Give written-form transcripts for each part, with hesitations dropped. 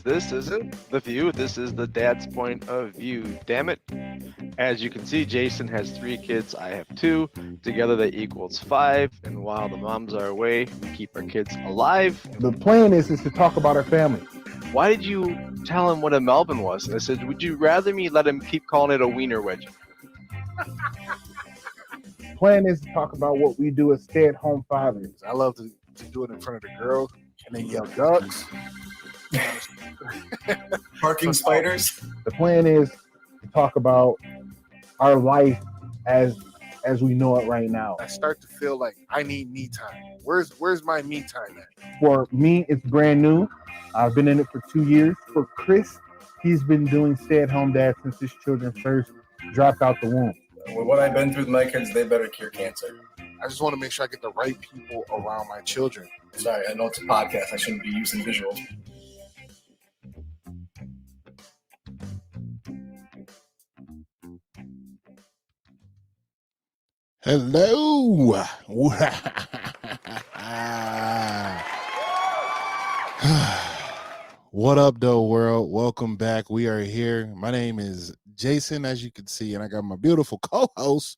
This isn't The View. This is the dad's point of view. Damn it. As you can see, Jason has 3 kids. I have 2. Together they equals 5. And while the moms are away, we keep our kids alive. The plan is to talk about our family. Why did you tell him what a Melvin was? And I said, would you rather me let him keep calling it a wiener wedgie? Plan is to talk about what we do as stay-at-home fathers. I love to do it in front of the girls and they yell ducks. Parking spiders. The plan is to talk about our life as we know it right now. I start to feel like I need me time. Where's my me time at? For me, it's brand new. I've been in it for 2 years. For Chris, he's been doing stay-at-home dad since his children first dropped out the womb. With what I've been through with my kids, they better cure cancer. I just want to make sure I get the right people around my children. Sorry, I know it's a podcast. I shouldn't be using visuals. Hello. What up, though, world? Welcome back. We are here. My name is Jason, as you can see, and I got my beautiful co-host,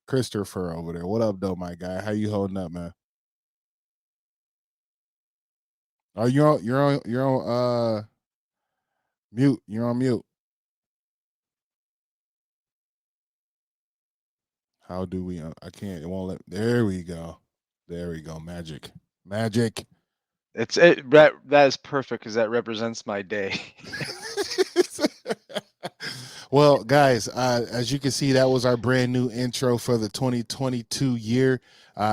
Christopher, over there. What up, though, my guy? How you holding up, man? Oh, you're on mute. You're on mute. How do we? I can't. It won't let. There we go. There we go. Magic. That is perfect because that represents my day. Well, guys, as you can see, that was our brand new intro for the 2022 year.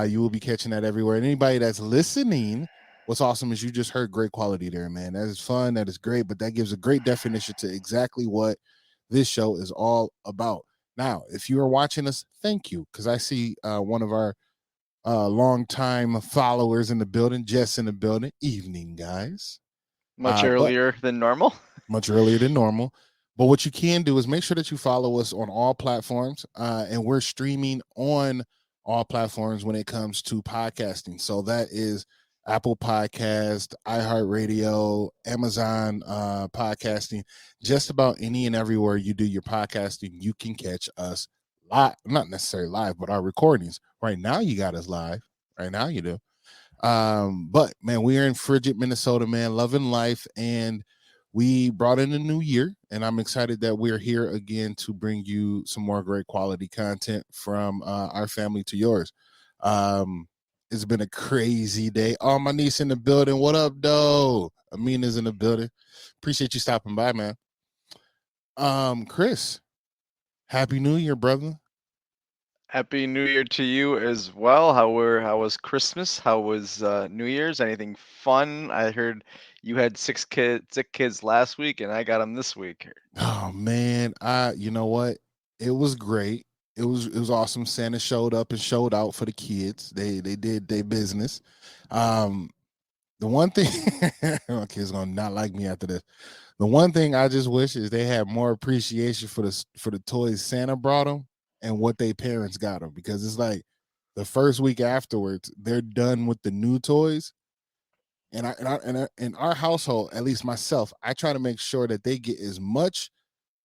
You will be catching that everywhere. And anybody that's listening, what's awesome is you just heard great quality there, man. That is fun. That is great. But that gives a great definition to exactly what this show is all about. Now, if you are watching us, thank you, because I see one of our longtime followers in the building, Jess in the building. Evening, guys. Much earlier than normal. Much earlier than normal. But what you can do is make sure that you follow us on all platforms, and we're streaming on all platforms when it comes to podcasting. So that is Apple Podcast, iHeartRadio, Amazon podcasting, just about any and everywhere you do your podcasting, you can catch us live, not necessarily live, but our recordings. Right now you got us live. Right now you do. But man, we are in frigid Minnesota, man, loving life, and we brought in a new year, and I'm excited that we're here again to bring you some more great quality content from our family to yours. It's been a crazy day. Oh, my niece in the building. What up, though? Amina's in the building. Appreciate you stopping by, man. Chris, Happy New Year, brother. Happy New Year to you as well. How was Christmas? How was New Year's? Anything fun? I heard you had sick kids last week, and I got them this week. Oh man, you know what? It was great. It was awesome. Santa showed up and showed out for the kids. They did their business. The one thing my kids gonna not like me after this. The one thing I just wish is they had more appreciation for the toys Santa brought them and what their parents got them, because it's like the first week afterwards they're done with the new toys. And in our household, at least myself, I try to make sure that they get as much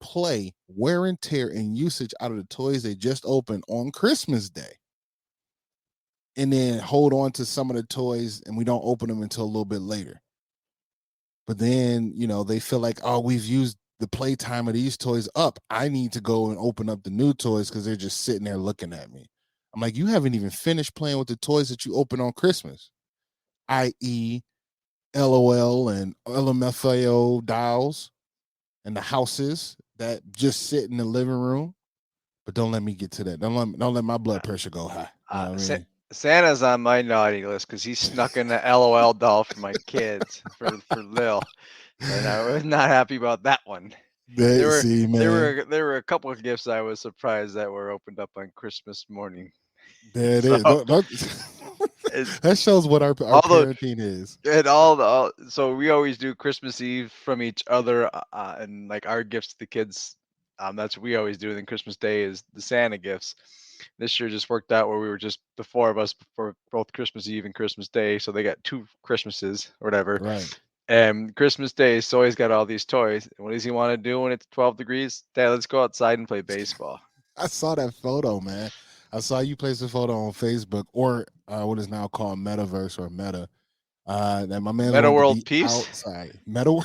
play, wear and tear, and usage out of the toys they just opened on Christmas Day, and then hold on to some of the toys and we don't open them until a little bit later. But then, they feel like, oh, we've used the playtime of these toys up. I need to go and open up the new toys because they're just sitting there looking at me. I'm like, you haven't even finished playing with the toys that you opened on Christmas, i.e. LOL and LMFAO dolls and the houses that just sit in the living room. But don't let me get to that. Don't let my blood pressure go high. You know what I mean? Santa's on my naughty list because he snuck in the LOL doll for my kids for Lil, and I was not happy about that one. There were a couple of gifts I was surprised that were opened up on Christmas morning. There it is. That shows what our parenting is. And so we always do Christmas Eve from each other, and like our gifts to the kids. That's what we always do. And then Christmas Day is the Santa gifts. This year just worked out where we were just the 4 of us for both Christmas Eve and Christmas Day, so they got 2 Christmases or whatever. Right. And Christmas Day, Soy's got all these toys. What does he want to do when it's 12 degrees? Dad, let's go outside and play baseball. I saw that photo, man. I saw you place a photo on Facebook, or what is now called Metaverse or Meta. That my man Meta wanted to World be Peace. outside. Meta.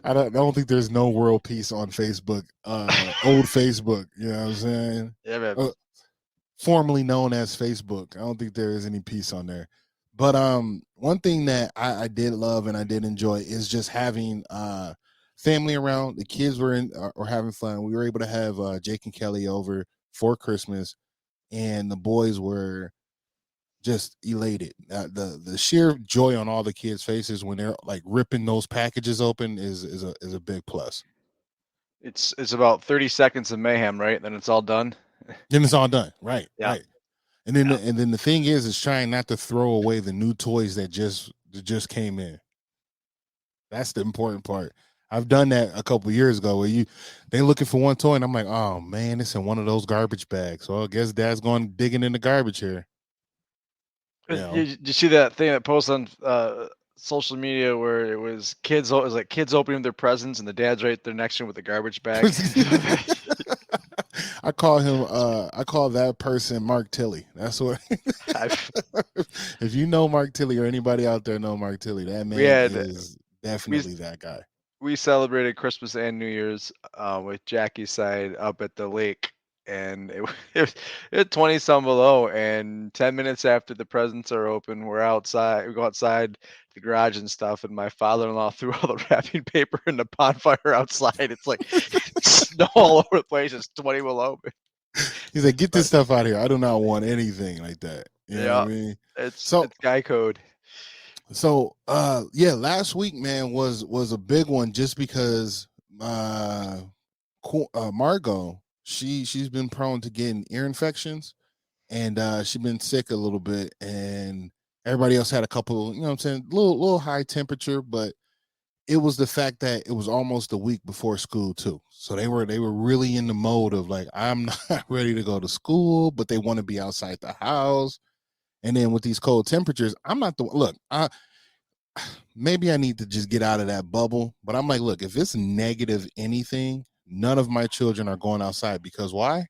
I don't think there's no world peace on Facebook. Old Facebook, you know what I'm saying? Yeah, man. Formerly known as Facebook. I don't think there is any peace on there. But one thing that I did love and I did enjoy is just having family around. The kids were having fun. We were able to have Jake and Kelly over for Christmas, and the boys were just elated. The sheer joy on all the kids' faces when they're like ripping those packages open is a big plus. It's about 30 seconds of mayhem, right? Then it's all done. Then it's all done, right? Yeah. Right. And then the thing is trying not to throw away the new toys that just came in. That's the important part. I've done that a couple of years ago where they looking for one toy and I'm like, oh man, it's in one of those garbage bags. So I guess Dad's going digging in the garbage here. You know? Did you see that thing that posted on social media where it was kids? It was like kids opening their presents and the dad's right there next to him with the garbage bag. I call that person Mark Tilley. That's what. If you know Mark Tilley or anybody out there know Mark Tilley, that man is definitely that guy. We celebrated Christmas and New Year's with Jackie's side up at the lake, and it was 20 some below. And 10 minutes after the presents are open, we're outside. We go outside the garage and stuff, and my father-in-law threw all the wrapping paper in the bonfire outside. It's like snow all over the place. It's 20 below. He's like, get this stuff out of here. I do not want anything like that. You know what I mean? It's guy code. So last week, man, was a big one just because Margot, she's been prone to getting ear infections, and she's been sick a little bit, and everybody else had a couple, you know what I'm saying, little high temperature, but it was the fact that it was almost a week before school too. So they were really in the mode of like, I'm not ready to go to school, but they want to be outside the house. And then with these cold temperatures, I'm not maybe I need to just get out of that bubble. But I'm like, look, if it's negative anything, none of my children are going outside because why?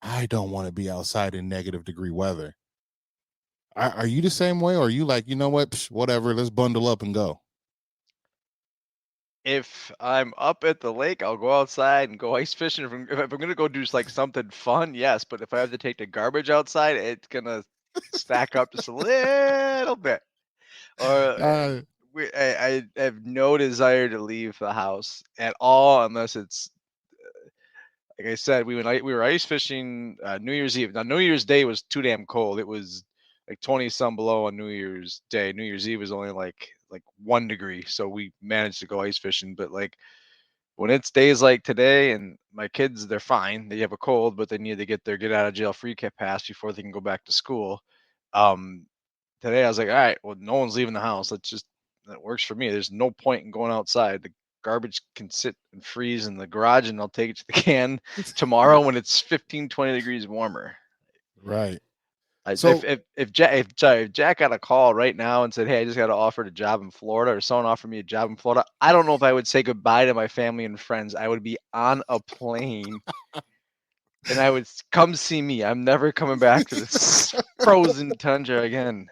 I don't want to be outside in negative degree weather. Are you the same way? Or are you like, you know what, whatever, let's bundle up and go? If I'm up at the lake, I'll go outside and go ice fishing. If I'm going to go do like something fun, yes. But if I have to take the garbage outside, it's going to stack up just a little bit. Or I have no desire to leave the house at all unless it's, like I said, we were ice fishing New Year's Eve. Now, New Year's Day was too damn cold. It was like 20 some below on New Year's Day. New Year's Eve was only like 1 degree, so we managed to go ice fishing. But like when it's days like today, and my kids, they're fine. They have a cold, but they need to get their get out of jail free pass before they can go back to school. Today I was like, all right, well, no one's leaving the house. That works for me. There's no point in going outside. The garbage can sit and freeze in the garage, and I'll take it to the can tomorrow when it's 15, 20 degrees warmer. Right. So if Jack got a call right now and said, hey, I just got offered a job in Florida, or someone offered me a job in Florida, I don't know if I would say goodbye to my family and friends. I would be on a plane and I would come see me. I'm never coming back to this frozen tundra again.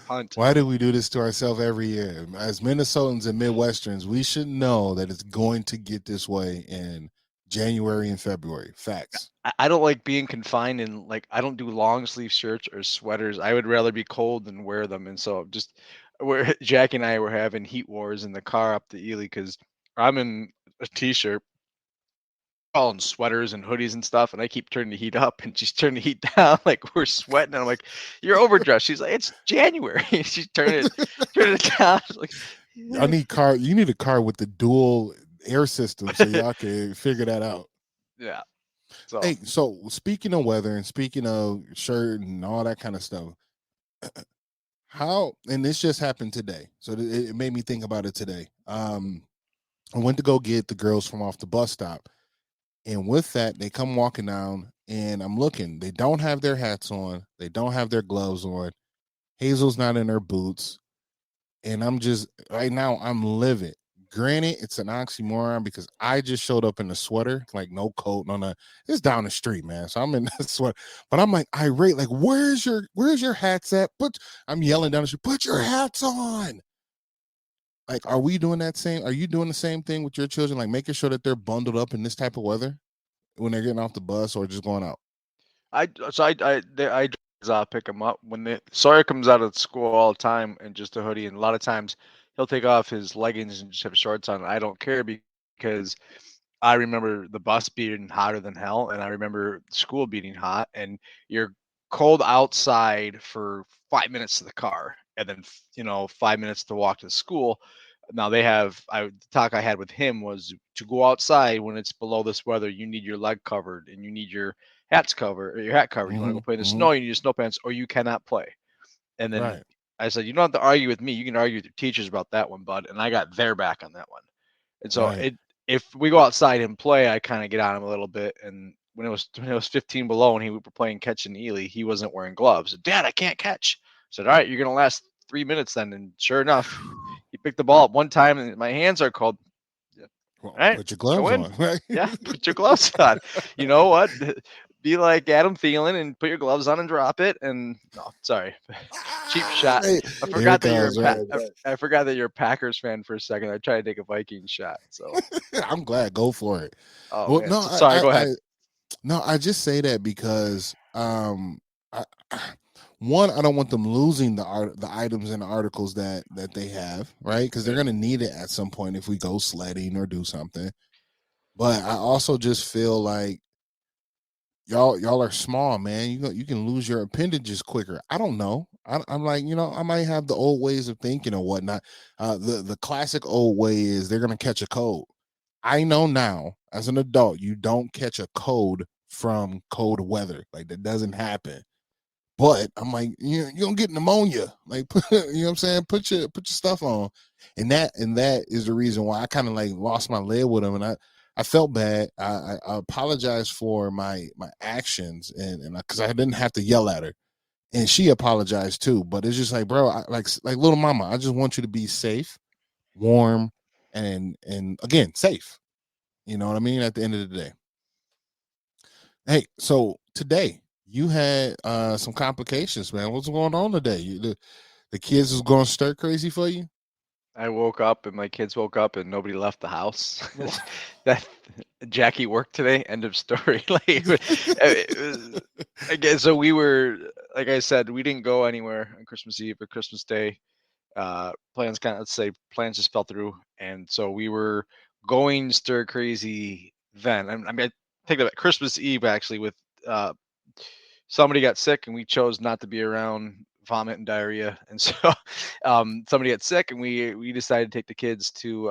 Hunt. Why do we do this to ourselves every year? As Minnesotans and Midwesterns, we should know that it's going to get this way in January and February. Facts. I don't like being confined in, like, I don't do long sleeve shirts or sweaters. I would rather be cold than wear them. And so Jack and I were having heat wars in the car up to Ely because I'm in a t-shirt, all in sweaters and hoodies and stuff, and I keep turning the heat up and she's turning the heat down, like we're sweating, and I'm like, you're overdressed. She's like, it's January. She's turning it down. Like, you need a car with the dual air system so y'all can figure that out. Yeah. So speaking of weather and speaking of shirt and all that kind of stuff, and this just happened today, so it made me think about it today. I went to go get the girls from off the bus stop. And with that, they come walking down, and I'm looking. They don't have their hats on. They don't have their gloves on. Hazel's not in her boots. and I'm just right now I'm livid. Granted, it's an oxymoron because I just showed up in a sweater, like no coat, no. It's down the street, man. So I'm in the sweater, but I'm like irate, like where's your hats at? I'm yelling down the street, put your hats on. Like, are we doing that same? Are you doing the same thing with your children? Like making sure that they're bundled up in this type of weather when they're getting off the bus or just going out? I pick him up when Sawyer comes out of school all the time in just a hoodie, and a lot of times he'll take off his leggings and just have shorts on. I don't care because I remember the bus being hotter than hell, and I remember school being hot, and you're cold outside for 5 minutes to the car, and then 5 minutes to walk to school. Now the talk I had with him was to go outside when it's below this weather. You need your leg covered, and you need your hat covered. You want to go play in the snow, you need your snow pants, or you cannot play. And then I said, you don't have to argue with me. You can argue with your teachers about that one, bud. And I got their back on that one. And so if we go outside and play, I kind of get on him a little bit. And when it was 15 below and we were playing catch in Ely, he wasn't wearing gloves. Dad, I can't catch. I said, all right, you're gonna last 3 minutes then. And sure enough, he picked the ball up one time, and my hands are cold. Well, right, put your gloves on. Right? Yeah, put your gloves on. You know what? Be like Adam Thielen and put your gloves on and drop it. And no, sorry, cheap shot. I forgot that you're a Packers fan for a second. I tried to take a Vikings shot. So I'm glad. Go for it. Oh, well, man. no, Sorry. Go ahead. I just say that because one, I don't want them losing the items and the articles that they have, right? Because they're gonna need it at some point if we go sledding or do something. But I also just feel like y'all are small, man. You can lose your appendages quicker. I don't know. I'm like, I might have the old ways of thinking or whatnot. The classic old way is they're gonna catch a cold. I know now, as an adult, you don't catch a cold from cold weather. Like that doesn't happen. But I'm like, you're gonna get pneumonia. Like, you know what I'm saying? Put your stuff on, and that is the reason why I kind of like lost my lid with him, and I felt bad. I apologized for my actions, and because I didn't have to yell at her, and she apologized too. But it's just like, bro, like little mama, I just want you to be safe, warm, and again safe. You know what I mean? At the end of the day. Hey, so today you had some complications, man. What's going on today? The kids was going stir crazy for you? I woke up and my kids woke up and nobody left the house. That Jackie worked today. End of story. Again, so we were, like I said, we didn't go anywhere on Christmas Eve or Christmas Day. Plans just fell through, and so we were going stir crazy then. I mean, I take that back. Christmas Eve actually with somebody got sick and we chose not to be around vomit and diarrhea, and so somebody got sick and we decided to take the kids to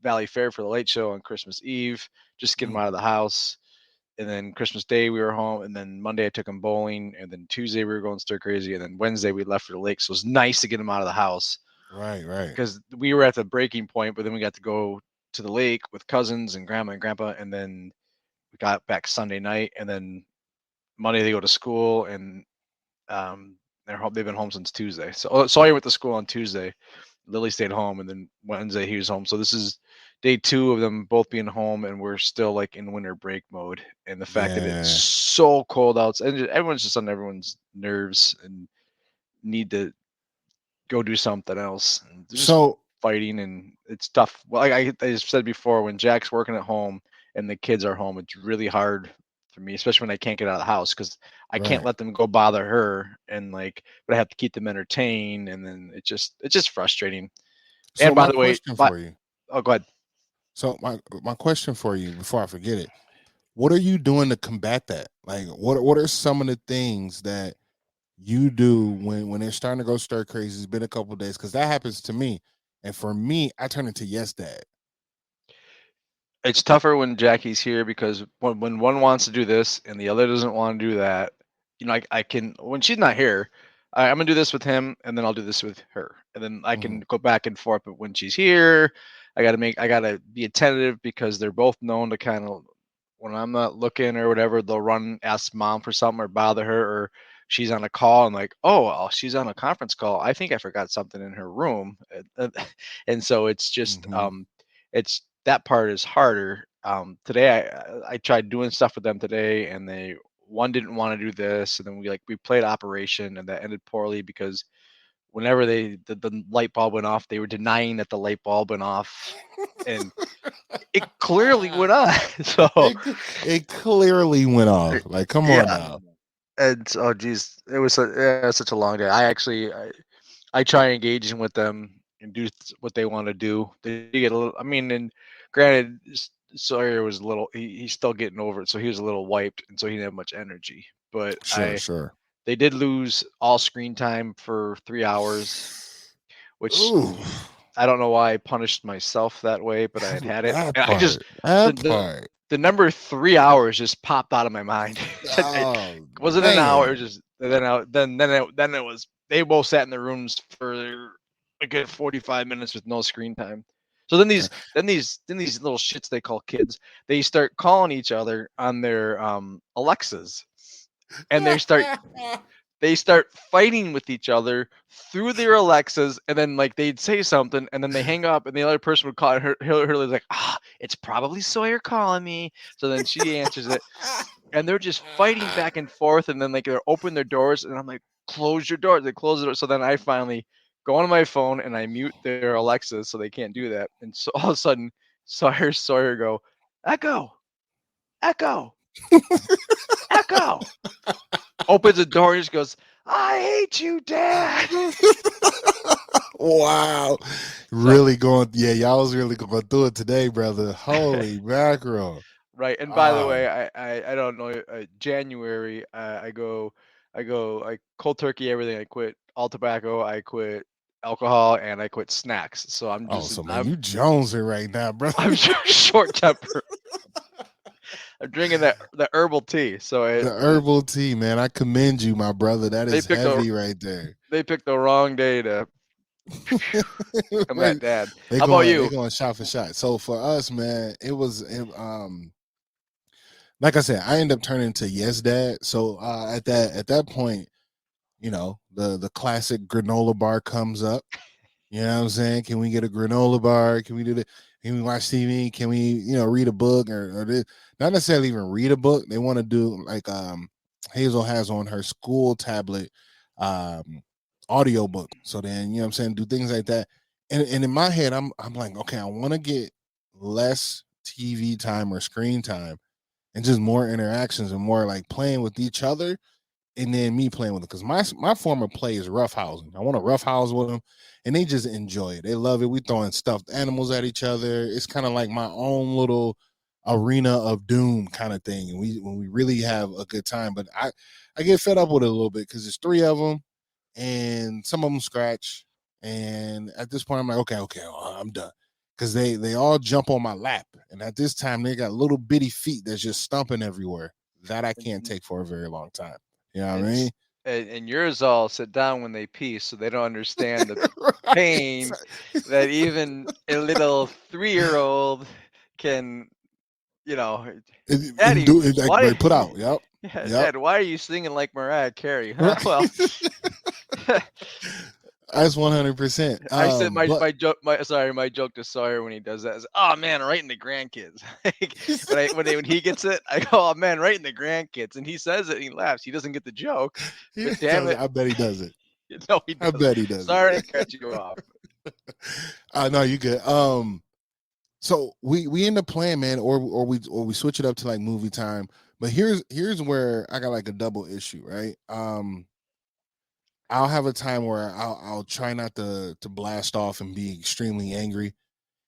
Valley Fair for the late show on Christmas Eve, just get them out of the house. And then Christmas Day we were home, and then Monday I took them bowling, and then Tuesday we were going stir crazy, and then Wednesday we left for the lake. So it was nice to get them out of the house. Right. Because we were at the breaking point, but then we got to go to the lake with cousins and grandma and grandpa, and then we got back Sunday night, and then Monday they go to school, and they've been home since Tuesday. So Sawyer went to school on Tuesday. Lily stayed home, and then Wednesday he was home. So this is day 2 of them both being home, and we're still like in winter break mode. And the fact that it's so cold outside, and everyone's just on everyone's nerves and need to go do something else. And just fighting, and it's tough. Well, I said before, when Jack's working at home and the kids are home, it's really hard for me, especially when I can't get out of the house, because I can't let them go bother her, and but I have to keep them entertained, and then it's just frustrating. So and by the way, for you. Oh, go ahead. So my question for you before I forget it, what are you doing to combat that? Like, what are some of the things that you do when they're starting to go stir crazy? It's been a couple of days, because that happens to me, and for me, I turn into yes, dad. It's tougher when Jackie's here, because when one wants to do this and the other doesn't want to do that, I can, when she's not here, I'm gonna do this with him, and then I'll do this with her, and then I can go back and forth. But when she's here, I gotta be attentive, because they're both known to kind of, when I'm not looking or whatever, they'll run, ask mom for something or bother her, or she's on a call. I'm like, oh, well, she's on a conference call. I think I forgot something in her room, and so it's just it's that part is harder. Today I tried doing stuff with them today, and one didn't want to do this, and then we played Operation, and that ended poorly because whenever the light bulb went off, they were denying that the light bulb went off, and it clearly went on. So it clearly went off. Like, come on now. And oh geez, it was such a long day. I try engaging with them and do what they want to do. They get a little. I mean, and granted, Sawyer was a little. He's still getting over it, so he was a little wiped, and so he didn't have much energy. But Sure. They did lose all screen time for 3 hours, which Ooh. I don't know why I punished myself that way, but I had it. That And part, I just the number 3 hours just popped out of my mind. It wasn't an hour. It was just then it was. They both sat in their rooms for a good 45 minutes with no screen time. So then these little shits they call kids, they start calling each other on their Alexas, and they start fighting with each other through their Alexas, and then like they'd say something, and then they hang up, and the other person would call, and her like, it's probably Sawyer calling me. So then she answers it, and they're just fighting back and forth, and then like they're opening their doors, and I'm like, close your doors. They close the door. So then I finally go on my phone and I mute their Alexas so they can't do that. And so all of a sudden, Sawyer go, Echo, Echo, Echo. Opens the door and just goes, I hate you, Dad. Wow. Really going, y'all was really going through it today, brother. Holy mackerel. Right. And by the way, I don't know, January, I cold turkey everything. I quit all tobacco, I quit alcohol, and I quit snacks. So I'm just, you jonesing right now, bro. I'm short temper. I'm drinking the herbal tea. So the herbal tea, man. I commend you, my brother. That is heavy right there. They picked the wrong day to come at Dad. How about you? They're going shot for shot. So for us, man, it was like I said, I ended up turning to Yes Dad. So at that point, you know, the classic granola bar comes up. You know what I'm saying? Can we get a granola bar? Can we do that? Can we watch TV? Can we, read a book or not necessarily even read a book? They want to do like Hazel has on her school tablet audio book. So then, you know what I'm saying, do things like that. And in my head, I'm like, okay, I want to get less TV time or screen time and just more interactions and more like playing with each other. And then me playing with them, because my form of play is roughhousing. I want to roughhouse with them, and they just enjoy it. They love it. We throwing stuffed animals at each other. It's kind of like my own little arena of doom kind of thing. And when we really have a good time. But I get fed up with it a little bit because there's 3 of them, and some of them scratch. And at this point, I'm like, okay, I'm done, because they all jump on my lap, and at this time they got little bitty feet that's just stomping everywhere. That I can't take for a very long time. You know what I mean? And yours all sit down when they pee, so they don't understand the pain that even a little 3-year-old can, Daddy, put out. Yep. Dad, why are you singing like Mariah Carey? Huh? Well, that's 100%. I said my joke to Sawyer when he does that is, oh man, right in the grandkids. when he gets it, I go, oh man, right in the grandkids, and he says it and he laughs. He doesn't get the joke. But damn it, I bet he does it. No, he doesn't. I bet he does. Sorry to cut you off. No, you good. So we end up playing, man, or we switch it up to like movie time. But here's where I got like a double issue, right? I'll have a time where I'll try not to blast off and be extremely angry,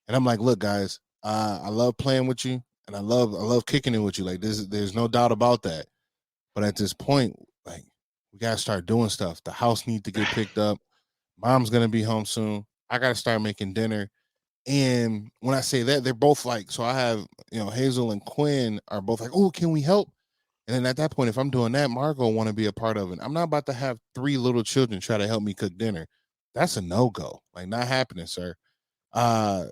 and I'm like, look, guys, I love playing with you, and I love kicking it with you. Like there's no doubt about that. But at this point, like, we gotta start doing stuff. The house needs to get picked up. Mom's gonna be home soon. I gotta start making dinner. And when I say that, they're both like, so I have, Hazel and Quinn are both like, oh, can we help? And then at that point, if I'm doing that, Margot want to be a part of it. I'm not about to have 3 little children try to help me cook dinner. That's a no-go. Like, not happening, sir. So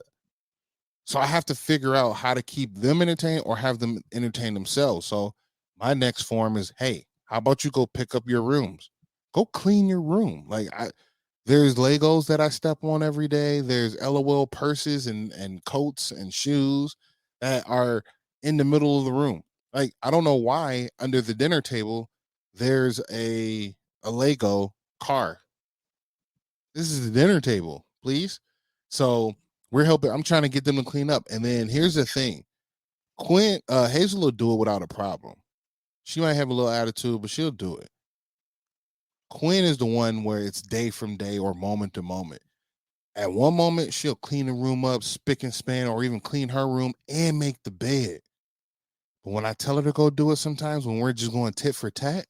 I have to figure out how to keep them entertained or have them entertain themselves. So my next form is, hey, How about you go pick up your rooms? Go clean your room. Like there's Legos that I step on every day. There's LOL purses and coats and shoes that are in the middle of the room. Like, I don't know why under the dinner table there's a Lego car. This is the dinner table, please. So we're helping. I'm trying to get them to clean up. And then here's the thing. Hazel will do it without a problem. She might have a little attitude, but she'll do it. Quinn is the one where it's day from day or moment to moment. At one moment, she'll clean the room up, spick and span, or even clean her room and make the bed. But when I tell her to go do it sometimes, when we're just going tit for tat,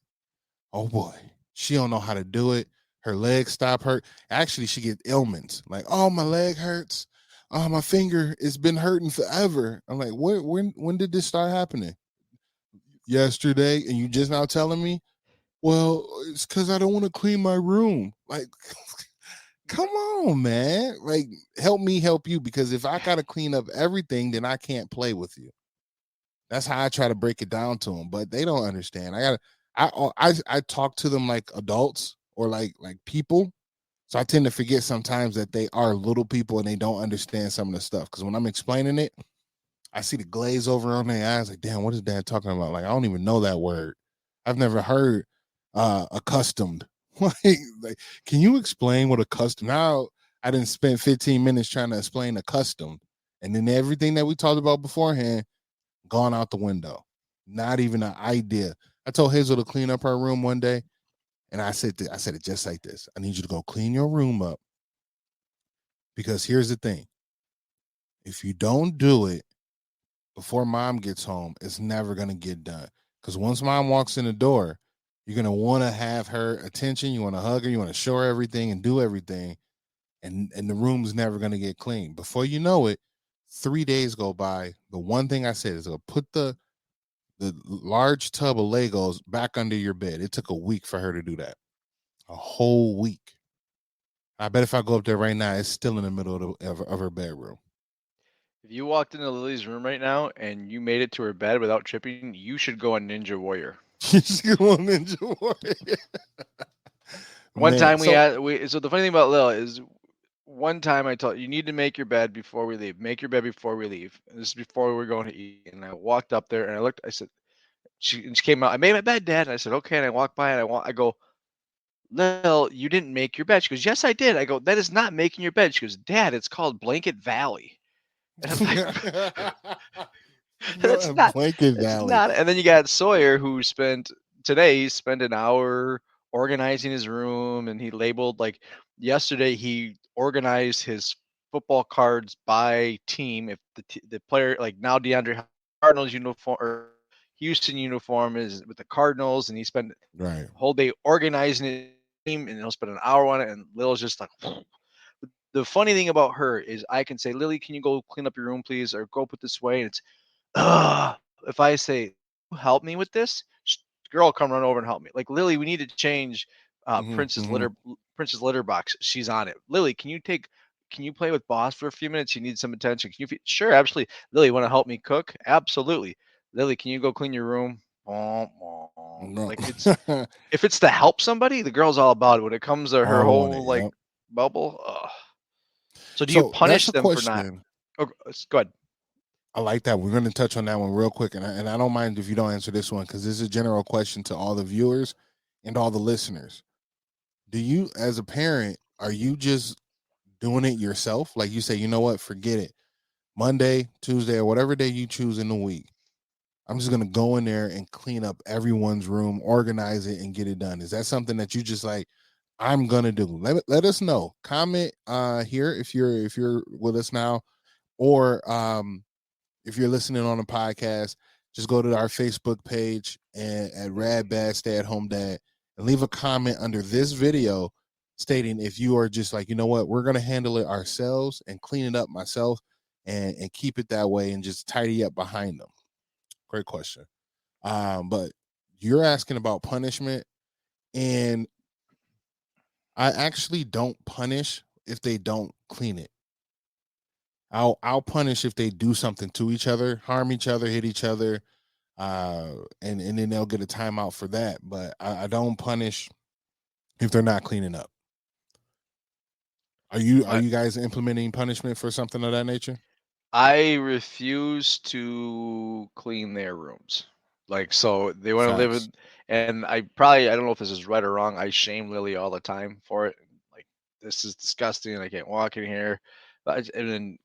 oh boy, she don't know how to do it. Her legs stop hurt. Actually, she gets ailments. Like, oh, my leg hurts. Oh, my finger, it's been hurting forever. I'm like, when did this start happening? Yesterday, and you just now telling me? Well, it's because I don't want to clean my room. Like, come on, man. Like, help me help you, because if I got to clean up everything, then I can't play with you. That's how I try to break it down to them, but they don't understand. I talk to them like adults or like people. So I tend to forget sometimes that they are little people and they don't understand some of the stuff. Because when I'm explaining it, I see the glaze over on their eyes. Like, damn, what is Dad talking about? Like, I don't even know that word. I've never heard accustomed. like, can you explain what accustomed? Now I didn't spend 15 minutes trying to explain accustomed, and then everything that we talked about beforehand gone out the window. Not even an idea. I told Hazel to clean up her room one day, and I said it just like this. I need you to go clean your room up, because here's the thing. If you don't do it before Mom gets home, it's never going to get done. Because once Mom walks in the door, you're going to want to have her attention. You want to hug her. You want to show her everything and do everything. And the room's never going to get clean. Before you know it, 3 days go by. The one thing I said is put the large tub of Legos back under your bed. It took a week for her to do that. A whole week. I bet if I go up there right now, it's still in the middle of her bedroom. If you walked into Lily's room right now and you made it to her bed without tripping, you should go on Ninja Warrior. You should go on Ninja Warrior. One time so the funny thing about Lil is, one time I told you need to make your bed before we leave. Make your bed before we leave. This is before we were going to eat. And I walked up there and I looked. I said, she came out. I made my bed, Dad. And I said, okay. And I walked by and I go, Lil, you didn't make your bed. She goes, yes, I did. I go, that is not making your bed. She goes, Dad, it's called Blanket Valley. And I'm like, that's not Blanket Valley. And then you got Sawyer, who spent an hour organizing his room, and he labeled, like, yesterday he organized his football cards by team. If the player, like, now DeAndre Cardinals uniform or Houston uniform is with the Cardinals, and he spent the whole day organizing his team, and he'll spend an hour on it. And Lil's just like, the funny thing about her is I can say, Lily, can you go clean up your room, please, or go put this away? And it's, if I say, help me with this, girl, come run over and help me. Like, Lily, we need to change Prince's litter box. She's on it. Lily, can you play with Boss for a few minutes? You need some attention. Sure, absolutely. Lily, want to help me cook? Absolutely. Lily, can you go clean your room? Like, it's if it's to help somebody, the girl's all about it. When it comes to her whole bubble. So do you punish them for not? Oh, go ahead. I like that. We're going to touch on that one real quick. And I don't mind if you don't answer this one, because this is a general question to all the viewers and all the listeners. Do you, as a parent, are you just doing it yourself? Like, you say, you know what, forget it. Monday, Tuesday, or whatever day you choose in the week, I'm just going to go in there and clean up everyone's room, organize it, and get it done. Is that something that you just like, I'm going to do? Let us know. Comment here if you're with us now, or if you're listening on a podcast, just go to our Facebook page and at RBSAHD Stay at Home Dad and leave a comment under this video stating if you are just like, you know what, we're going to handle it ourselves and clean it up myself and keep it that way and just tidy up behind them. Great question. But you're asking about punishment, and I actually don't punish if they don't clean it. I'll punish if they do something to each other, harm each other, hit each other, and then they'll get a timeout for that. But I don't punish if they're not cleaning up. Are you guys implementing punishment for something of that nature? I refuse to clean their rooms. Like, so they want to live Facts. in, and I don't know if this is right or wrong. I shame Lily all the time for it. Like, this is disgusting. I can't walk in here. And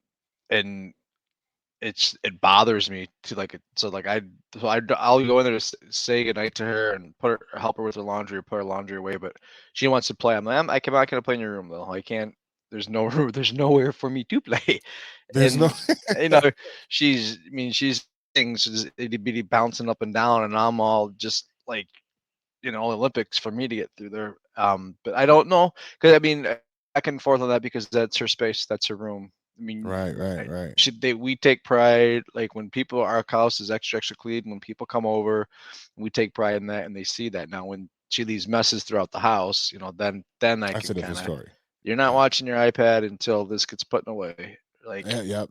it bothers me to like it. So like I'll go in there to say goodnight to her and help her with her laundry or put her laundry away. But she wants to play. I'm like, I'm not gonna play in your room though. I can't. There's no room. There's nowhere for me to play. There's And no you know, she's things itty bitty bouncing up and down, and I'm all just like, Olympics for me to get through there. But I don't know, because I mean, back and forth on that, because that's her space, that's her room. I mean, right. we take pride, like when people, our house is extra clean. When people come over, we take pride in that, and they see that. Now, when she leaves messes throughout the house, then I That's can a different kind of, story. you're not watching your iPad until this gets put away, like. Yep.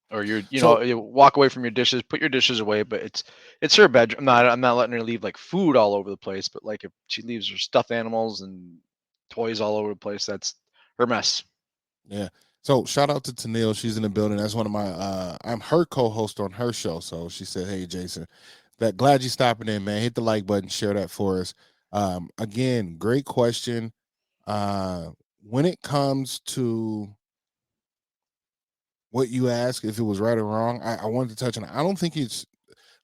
Or So you walk away from your dishes, put your dishes away, but it's her bedroom. I'm not letting her leave like food all over the place, but like if she leaves her stuffed animals and toys all over the place, that's her mess. yeah. So shout out to Tennille. She's in the building. That's one of my I'm her co-host on her show. So she said, "Hey Jason, glad you stopping in, man. Hit the like button, share that for us." Again, great question. When it comes to what you ask, if it was right or wrong, I wanted to touch on it. I don't think it's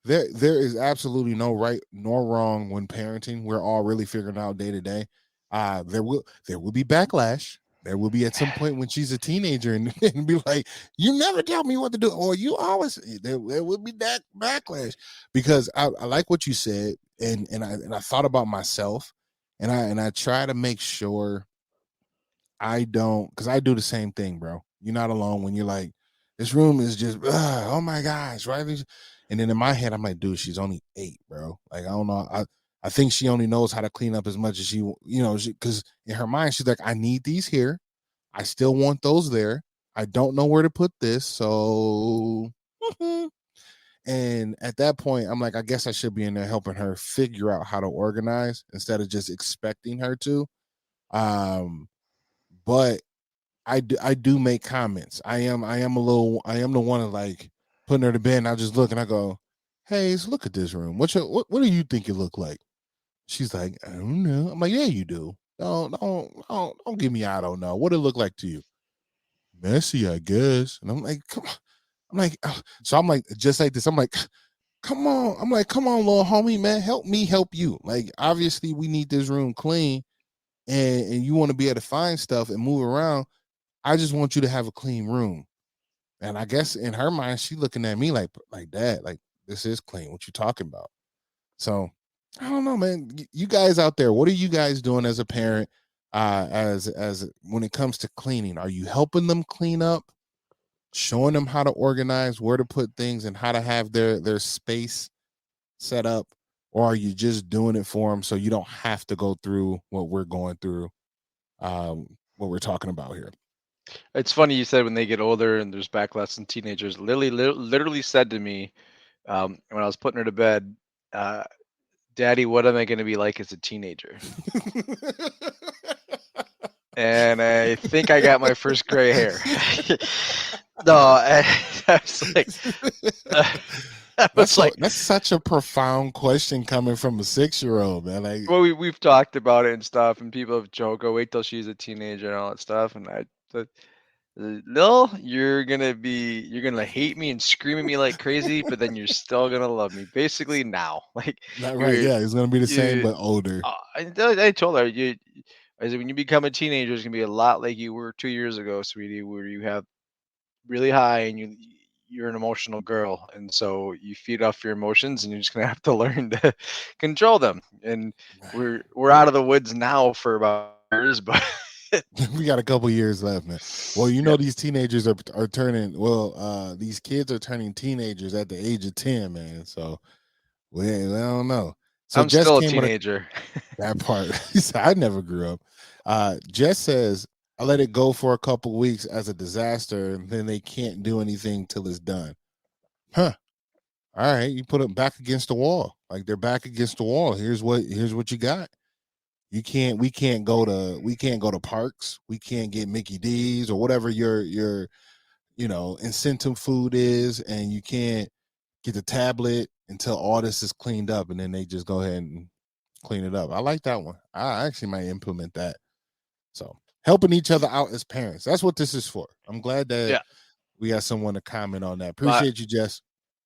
there is absolutely no right nor wrong when parenting. We're all really figuring out day to day. There will be backlash. There will be at some point when she's a teenager and be like, "You never tell me what to do," or "You always." There will be that backlash, because I like what you said, and I thought about myself, and I try to make sure I don't, because I do the same thing, bro. You're not alone when you're like, this room is just, oh my gosh, right? And then in my head, I'm like, dude, she's only 8, bro. Like, I don't know. I think she only knows how to clean up as much as because in her mind, she's like, I need these here. I still want those there. I don't know where to put this. So, and at that point, I'm like, I guess I should be in there helping her figure out how to organize instead of just expecting her to. But I do make comments. I am the one of like putting her to bed, and I just look and I go, "Hey, look at this room. What do you think it look like?" She's like, "I don't know." I'm like, "Yeah, you do. Don't give me I don't know. What it look like to you?" "Messy, I guess." And I'm like, "Come on." I'm like, so I'm like, just like this. I'm like, "Come on." I'm like, "Come on, little homie, man. Help me help you." Like, obviously, we need this room clean, and you want to be able to find stuff and move around. I just want you to have a clean room. And I guess in her mind, she looking at me like Dad, like, this is clean. What you talking about? So I don't know, man. You guys out there, what are you guys doing as a parent? As when it comes to cleaning, are you helping them clean up, showing them how to organize, where to put things, and how to have their space set up, or are you just doing it for them so you don't have to go through what we're going through, what we're talking about here? It's funny you said when they get older and there's backlash in teenagers. Lily literally said to me, when I was putting her to bed, uh, "Daddy, what am I going to be like as a teenager?" And I think I got my first gray hair. No, I was like, that's such a profound question coming from a 6-year-old, man. Like, well, we've talked about it and stuff, and people have joked, "Oh, wait till she's a teenager and all that stuff." And I said, "No, you're gonna hate me and scream at me like crazy, but then you're still gonna love me." Basically, now, like not right, you're, yeah, it's gonna be the same you. but older. I told her, I said, when you become a teenager, it's gonna be a lot like you were 2 years ago, sweetie, where you have really high and you're an emotional girl, and so you feed off your emotions, and you're just gonna have to learn to control them. And we're out of the woods now for about years, but We got a couple years left, man. Well, yep. these teenagers are turning, these kids are turning teenagers at the age of 10, man. So I don't know. So I'm Jess still a came with teenager. that part. He said, I never grew up. Jess says, I let it go for a couple weeks as a disaster, and then they can't do anything till it's done. Huh. all right, you put them back against the wall. Like they're back against the wall. Here's what you got. We can't go to parks. We can't get Mickey D's or whatever your incentive food is, and you can't get the tablet until all this is cleaned up, and then they just go ahead and clean it up. I like that one. I actually might implement that. So helping each other out as parents. That's what this is for. I'm glad that we got someone to comment on that. Appreciate you, Jess.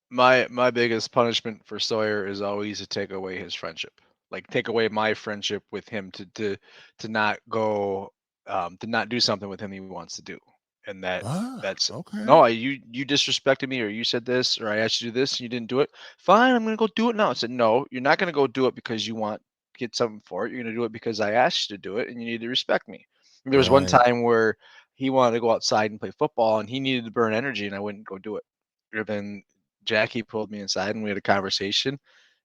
My biggest punishment for Sawyer is always to take away his friendship. Like take away my friendship with him to not go to not do something with him he wants to do. And that's okay. No, you disrespected me, or you said this, or I asked you to do this and you didn't do it. Fine, I'm gonna go do it now. I said, no, you're not gonna go do it because you want get something for it. You're gonna do it because I asked you to do it, and you need to respect me. And there was one time where he wanted to go outside and play football, and he needed to burn energy, and I wouldn't go do it. Or then Jackie pulled me inside, and we had a conversation.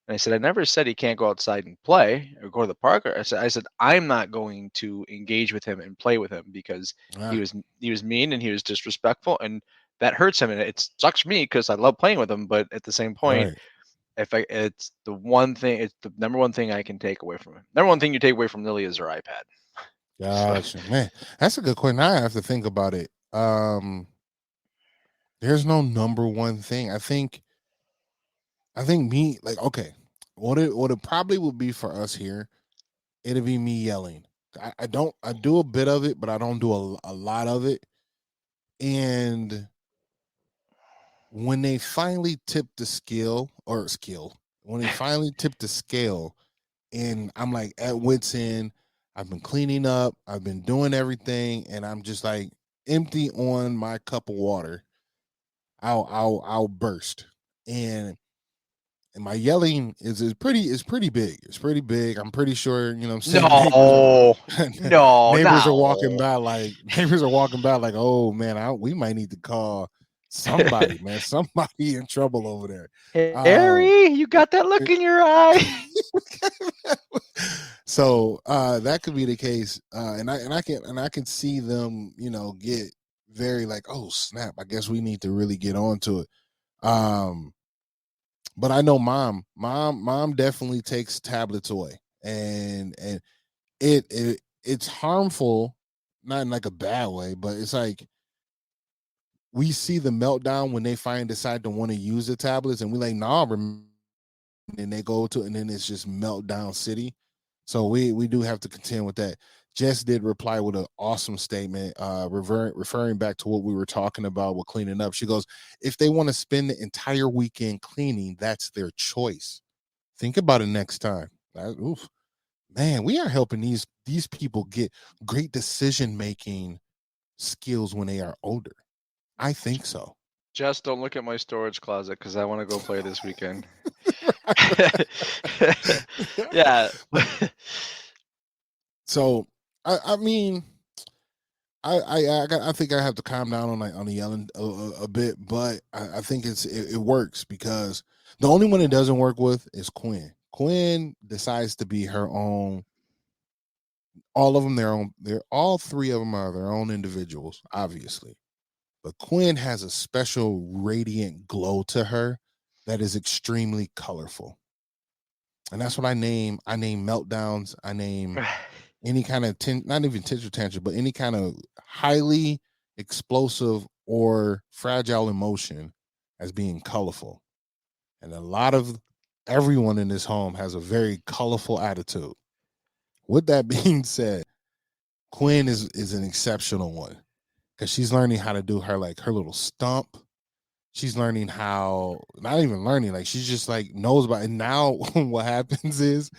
And I said, I never said he can't go outside and play or go to the park. I said I'm not going to engage with him and play with him because he was mean and he was disrespectful, and that hurts him. And it sucks for me because I love playing with him. But at the same point, it's the number one thing I can take away from him. Number one thing you take away from Lily is her iPad. Gotcha. Man, that's a good question. Now I have to think about it. There's no number one thing. I think me, like, okay, what it probably would be for us here, it'll be me yelling. I do a bit of it, but I don't do a lot of it. And when they finally tip the when they finally tip the scale, and I'm like at wit's end, I've been cleaning up, I've been doing everything, and I'm just like empty on my cup of water, I'll burst. And my yelling is pretty big. It's pretty big. I'm pretty sure, I'm saying. Neighbors are walking by like oh man, we might need to call somebody, man. Somebody in trouble over there. Harry, you got that look in your eye. So that could be the case. And I can see them, get very like, oh snap, I guess we need to really get on to it. But I know mom definitely takes tablets away, and it's harmful, not in like a bad way, but it's like we see the meltdown when they decide to want to use the tablets, and we like, nah, and they go to, and then it's just meltdown city. So we do have to contend with that. Jess did reply with an awesome statement, referring back to what we were talking about with cleaning up. She goes, if they want to spend the entire weekend cleaning, that's their choice. Think about it next time. Man, we are helping these people get great decision-making skills when they are older. I think so. Just don't look at my storage closet because I want to go play this weekend. Yeah. So I mean, I think I have to calm down on the yelling a bit, but I think it works because the only one it doesn't work with is Quinn. Quinn decides to be her own. All of them their own. All three of them are their own individuals, obviously. But Quinn has a special radiant glow to her that is extremely colorful. And that's what I name meltdowns. I name any kind of not even tantrum, but any kind of highly explosive or fragile emotion as being colorful. And a lot of everyone in this home has a very colorful attitude. With that being said, Quinn is an exceptional one because she's learning how to do her little stump. She's learning how, not even learning, like she's just like knows about it. And now what happens is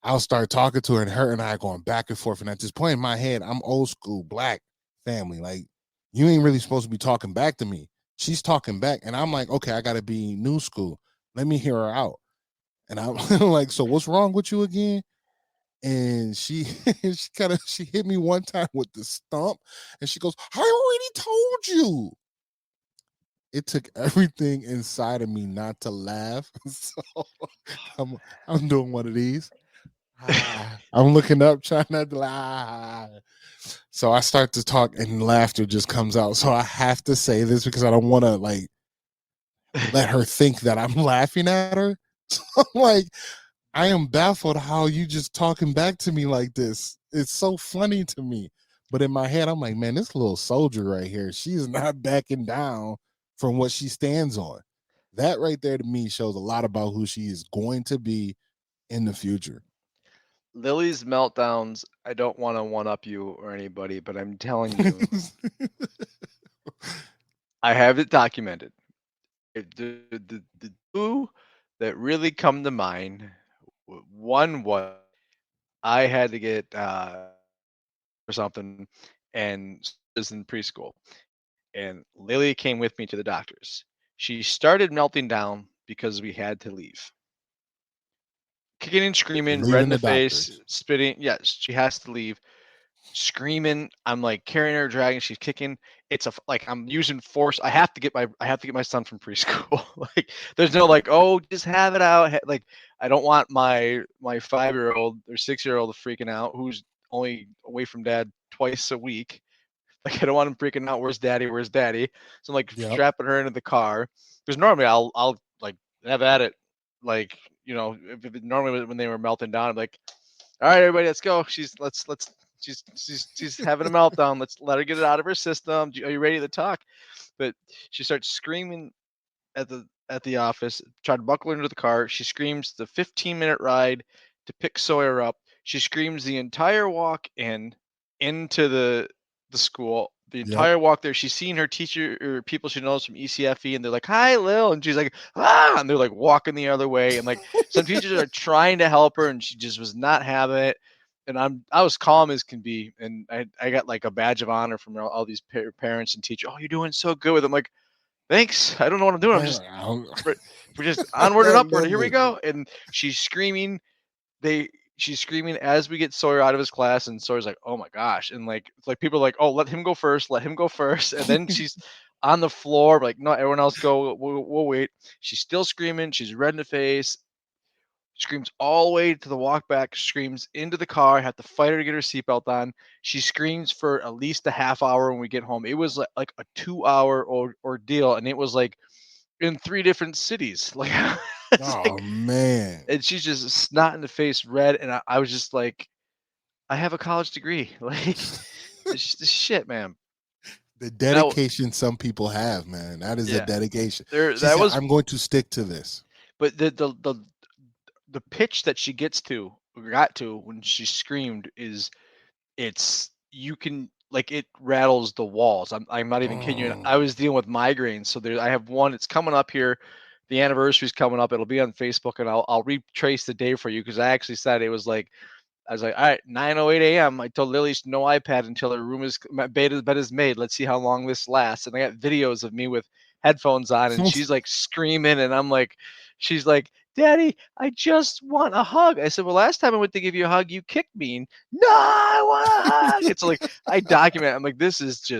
I'll start talking to her, and her and I going back and forth. And at this point in my head, I'm old school Black family. Like, you ain't really supposed to be talking back to me. She's talking back. And I'm like, okay, I got to be new school. Let me hear her out. And I'm like, so what's wrong with you again? And she she hit me one time with the stump, and she goes, I already told you. It took everything inside of me not to laugh. So I'm doing one of these. I'm looking up, trying not to laugh. So I start to talk, and laughter just comes out. So I have to say this because I don't want to let her think that I'm laughing at her. So I'm like, I am baffled how you just talking back to me like this. It's so funny to me. But in my head, I'm like, man, this little soldier right here, she's not backing down from what she stands on. That right there to me shows a lot about who she is going to be in the future. Lily's meltdowns, I don't want to one up you or anybody, but I'm telling you, I have it documented. The two that really come to mind, one was I had to get or something, and was in preschool, and Lily came with me to the doctors. She started melting down because we had to leave. Kicking and screaming, red in Leaving the the face, doctors. spitting. Yes, she has to leave. Screaming. I'm like carrying her, dragging. She's kicking. It's like I'm using force. I have to get my son from preschool. Like there's no like, oh, just have it out. Like I don't want my 5-year-old or 6-year-old freaking out who's only away from dad twice a week. Like I don't want him freaking out. Where's daddy? Where's daddy? So I'm like Yep. strapping her into the car because normally I'll like have at it. Like normally when they were melting down, I'm like, all right, everybody, let's go. Let's she's having a meltdown. Let's let her get it out of her system. Are you ready to talk? But she starts screaming at the office. Try to buckle her into the car. She screams the 15-minute ride to pick Sawyer up. She screams the entire walk into the school. The Yep. entire walk there, she's seen her teacher or people she knows from ECFE, and they're like, "Hi, Lil," and she's like, "Ah," and they're like walking the other way, and like some teachers are trying to help her, and she just was not having it. And I was calm as can be, and I got like a badge of honor from all these parents and teachers. Oh, you're doing so good with them. Like, thanks. I don't know what I'm doing. I'm just we're just onward and upward. Here we go. And she's screaming. She's screaming as we get Sawyer out of his class, and Sawyer's like, "Oh my gosh!" And like it's like people are like, "Oh, let him go first. Let him go first." And then she's on the floor, like, "No, everyone else go. We'll wait." She's still screaming. She's red in the face. Screams all the way to the walk back. Screams into the car. I have to fight her to get her seatbelt on. She screams for at least a half hour when we get home. It was like a 2-hour ordeal, and it was like in 3 different cities. Like, it's Oh like, man. and she's just snot in the face, red, and I was just like, I have a college degree. Like, this shit, man. The Now, dedication some people have, man. That is a yeah, dedication. there She that said, was, I'm going to stick to this. but the pitch that she got to when she screamed is it's you can like it rattles the walls. I'm not even kidding you. I Mm. was dealing with migraines, so I have one. It's coming up here. The anniversary's coming up. It'll be on Facebook, and I'll retrace the day for you because I actually said it was like I was like, all right, 9:08 a.m. I told Lily no iPad until her bed is made. Let's see how long this lasts. And I got videos of me with headphones on, and she's like screaming, and I'm like, she's like, Daddy, I just want a hug. I said, well, last time I went to give you a hug, you kicked me. And, no, I want a hug. It's like I document. I'm like, this is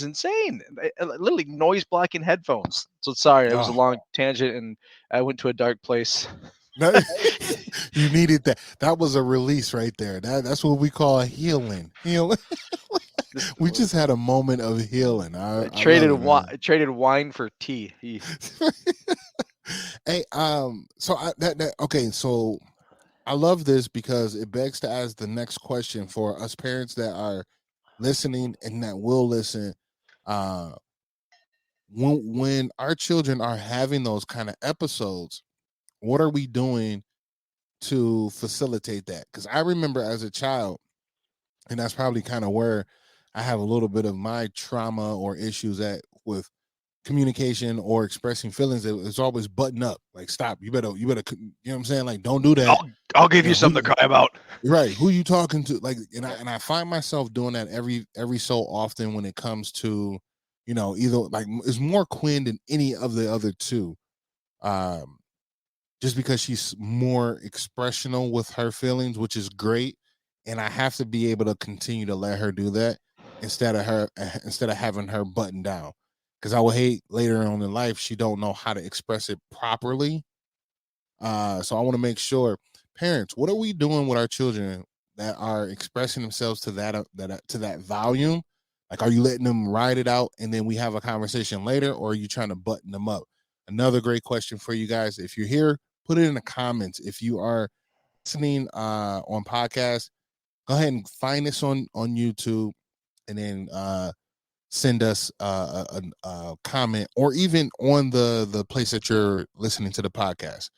insane. Literally noise blocking headphones. So sorry, it was a Oh, long tangent, and I went to a dark place. no, you needed that. That was a release right there. That's what we call healing. Healing. We just had a moment of healing. I love it, man. I traded wine for tea. Hey, so okay, so I love this because it begs to ask the next question for us parents that are listening and that will listen. Uh, when our children are having those kind of episodes, what are we doing to facilitate that? Because I remember as a child, and that's probably kind of where I have a little bit of my trauma or issues at with communication or expressing feelings. It's always button up, like stop. You better, you know what I'm saying? Like don't do that. I'll give You you know, something to cry about. right? Who you talking to? Like, and I find myself doing that every so often when it comes to, either like it's more Quinn than any of the other two. Um, just because she's more expressional with her feelings, which is great. And I have to be able to continue to let her do that instead of having her button down. Because I would hate later on in life she don't know how to express it properly. So I want to make sure, parents, what are we doing with our children that are expressing themselves to that volume? Like, are you letting them ride it out and then we have a conversation later, or are you trying to button them up? Another great question for you guys. If you're here, put it in the comments. If you are listening on podcast, go ahead and find us on YouTube, and then send us a comment, or even on the place that you're listening to the podcast.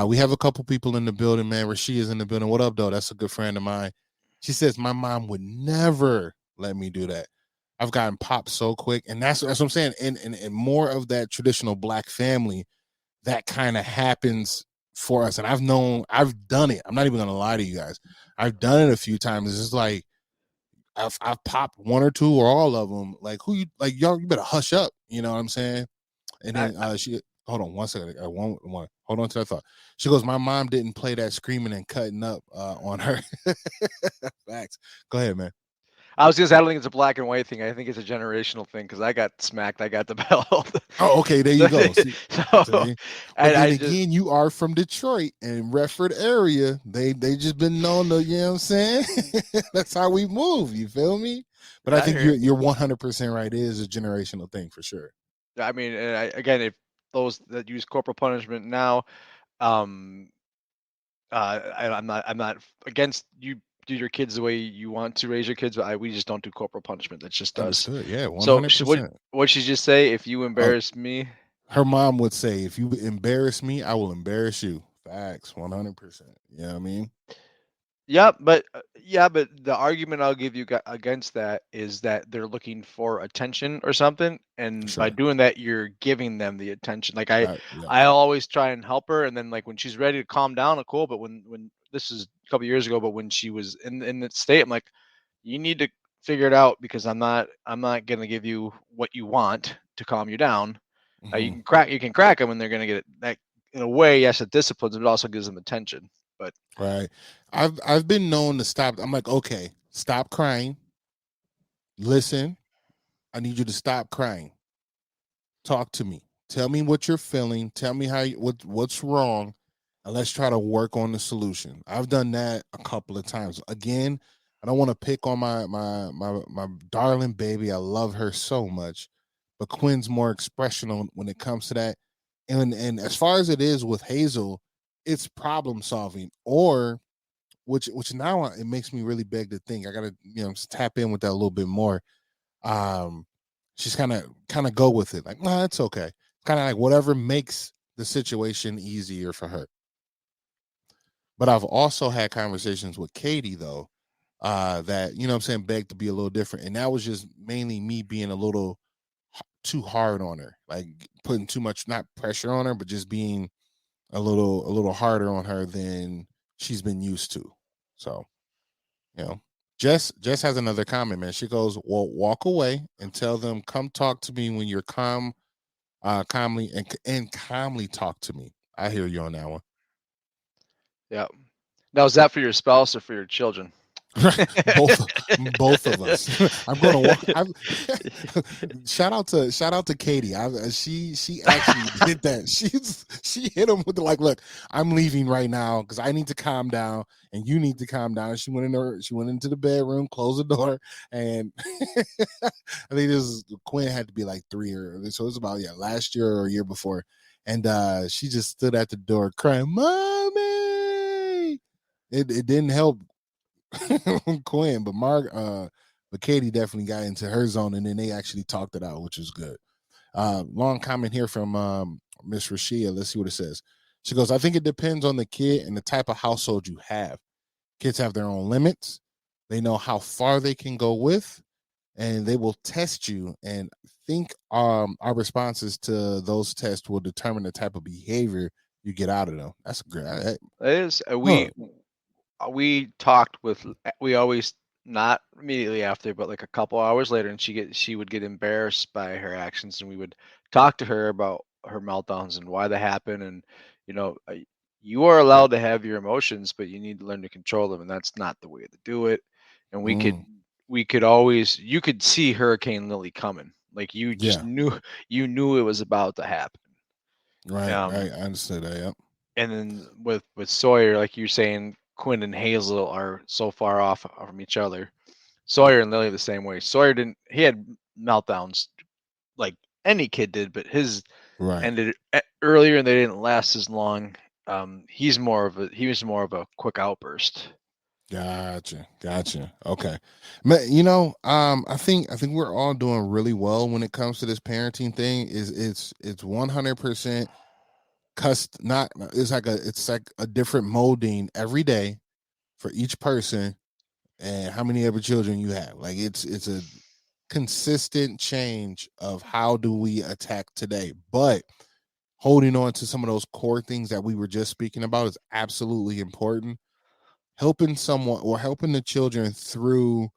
We have a couple people in the building, man. Rasheed is in the building. What up, though? That's a good friend of mine. She says my mom would never let me do that. I've gotten popped so quick, and that's what I'm saying. And more of that traditional Black family, that kind of happens for us. And I've done it. I'm not even gonna lie to you guys. I've done it a few times. It's just like I've popped one or two or all of them. Like, who you like, y'all? You better hush up. You know what I'm saying? And then she hold on one second. One hold on to that thought. She goes, my mom didn't play that screaming and cutting up on her. Facts. Go ahead, man. I was gonna say, I don't think it's a black and white thing. I think it's a generational thing because I got smacked. I got the belt. Oh, okay. There you go. See, so, but then again, you are from Detroit and Redford area. They just been known to, you know what I'm saying? That's how we move. You feel me? But I think you're 100% right. It is a generational thing for sure. I mean, again, if those that use corporal punishment now, I'm not against you. Do your kids the way you want to raise your kids, but we just don't do corporal punishment. That's just us. Understood. Yeah, 100%. So what she just say? If you embarrass me, her mom would say, if you embarrass me, I will embarrass you. Facts, 100%. You know what I mean? Yeah, but the argument I'll give you against that is that they're looking for attention or something, and by doing that, you're giving them the attention. Like I always try and help her, and then like when she's ready to calm down, cool. But when this is a couple years ago, but when she was in that state, I'm like, you need to figure it out because I'm not gonna give you what you want to calm you down. You can crack them, and they're gonna get it. That in a way, yes, it disciplines, but it also gives them attention. But right, I've been known to stop. I'm like, okay, stop crying. Listen, I need you to stop crying. Talk to me. Tell me what you're feeling. Tell me what's wrong, and let's try to work on the solution. I've done that a couple of times. Again, I don't want to pick on my darling baby. I love her so much, but Quinn's more expressional when it comes to that. And as far as it is with Hazel, it's problem solving, or which now it makes me really beg to think. I gotta tap in with that a little bit more. She's kind of go with it, like, nah, it's okay. Kind of like whatever makes the situation easier for her. But I've also had conversations with Katie though, that what I'm saying, begged to be a little different, and that was just mainly me being a little too hard on her, like putting too much, not pressure on her, but just being a little harder on her than she's been used to. So, Jess has another comment, man. She goes, well, walk away and tell them, come talk to me when you're calmly and calmly talk to me. I hear you on that one. Yeah. Now, is that for your spouse or for your children? both of us. I'm gonna walk. Shout out to Katie. She actually did that. She hit him with the like, look, I'm leaving right now because I need to calm down and you need to calm down. She went into the bedroom, closed the door, and I think Quinn had to be like 3 or so. It was about last year or a year before, and she just stood at the door crying, "Mommy!" It didn't help Quinn, but Katie definitely got into her zone, and then they actually talked it out, which was good. Long comment here from Miss Rashia. Let's see what it says. She goes, I think it depends on the kid and the type of household you have. Kids have their own limits. They know how far they can go with, and they will test you. And think our responses to those tests will determine the type of behavior you get out of them. That's great. It is. We talked with. We always, not immediately after, but like a couple hours later, and she would get embarrassed by her actions, and we would talk to her about her meltdowns and why they happen, and you are allowed to have your emotions, but you need to learn to control them, and that's not the way to do it. And we could always, you could see Hurricane Lily coming, like you just knew it was about to happen. Right. I understood that. Yep. And then with Sawyer, like you're saying, Quinn and Hazel are so far off from each other. Sawyer and Lily the same way. Sawyer he had meltdowns like any kid did, but his Right. ended earlier and they didn't last as long. He was more of a quick outburst. Gotcha. Okay. I think we're all doing really well when it comes to this parenting thing. It's 100% not it's like a different molding every day for each person and how many ever children you have. Like it's a consistent change of how do we attack today. But holding on to some of those core things that we were just speaking about is absolutely important. Helping someone or helping the children through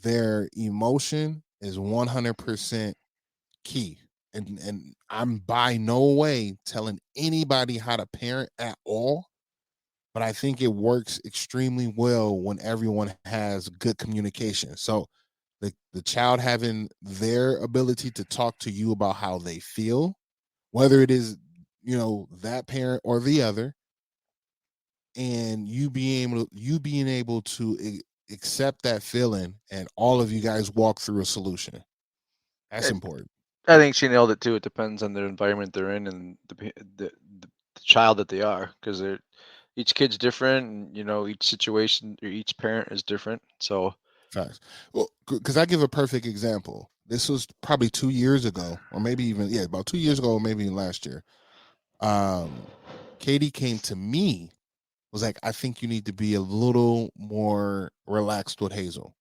their emotion is 100% key. And I'm by no way telling anybody how to parent at all, but I think it works extremely well when everyone has good communication. So the child having their ability to talk to you about how they feel, whether it is, that parent or the other, and you being able to accept that feeling and all of you guys walk through a solution. That's important. I think she nailed it too. It depends on the environment they're in and the child that they are, because each kid's different, and each situation or each parent is different. So facts. Well, because I give a perfect example. This was probably 2 years ago, or maybe even about 2 years ago, or maybe last year. Katie came to me, was like, I think you need to be a little more relaxed with Hazel.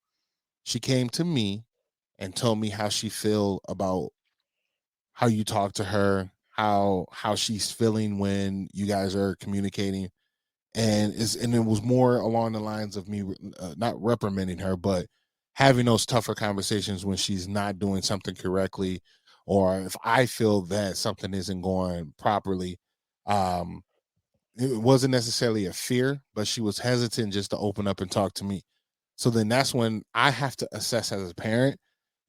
She came to me and told me how she feel about how you talk to her, how she's feeling when you guys are communicating, and it was more along the lines of me not reprimanding her, but having those tougher conversations when she's not doing something correctly, or if I feel that something isn't going properly. It wasn't necessarily a fear, but she was hesitant just to open up and talk to me. So then that's when I have to assess as a parent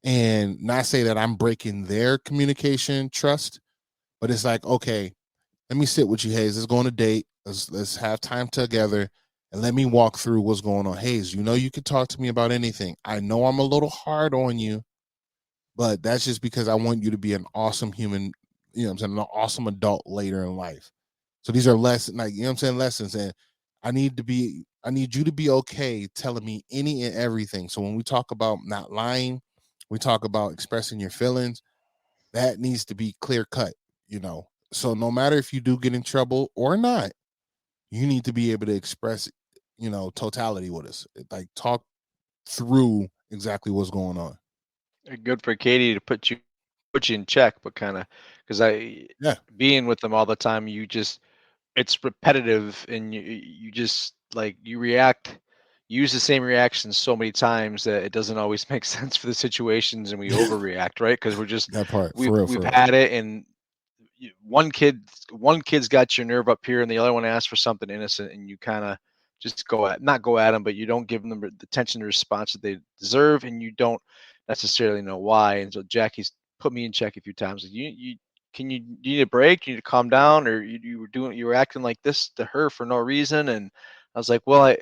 and not say that I'm breaking their communication trust, but it's like, okay, let me sit with you, Hayes. Let's go on a date. Let's have time together and let me walk through what's going on. Hayes, you can talk to me about anything. I know I'm a little hard on you, but that's just because I want you to be an awesome human, I'm saying, an awesome adult later in life. So these are lessons, like, I'm saying, lessons. And I need you to be okay telling me any and everything. So when we talk about not lying, we talk about expressing your feelings, that needs to be clear cut. So no matter if you do get in trouble or not, you need to be able to express, totality with us. Like, talk through exactly what's going on. good for Katie to put you in check, but kind of because being with them all the time, it's repetitive, and you just like you use the same reactions so many times that it doesn't always make sense for the situations, and we overreact, right? Because That part, we've for real, we've for real. had it, and one kid's got your nerve up here, and the other one asks for something innocent, and you kind of just not go at them, but you don't give them the attention and response that they deserve, and you don't necessarily know why. And so Jackie's put me in check a few times. Like, do you need a break? You need to calm down, or you were acting like this to her for no reason. And I was like, well,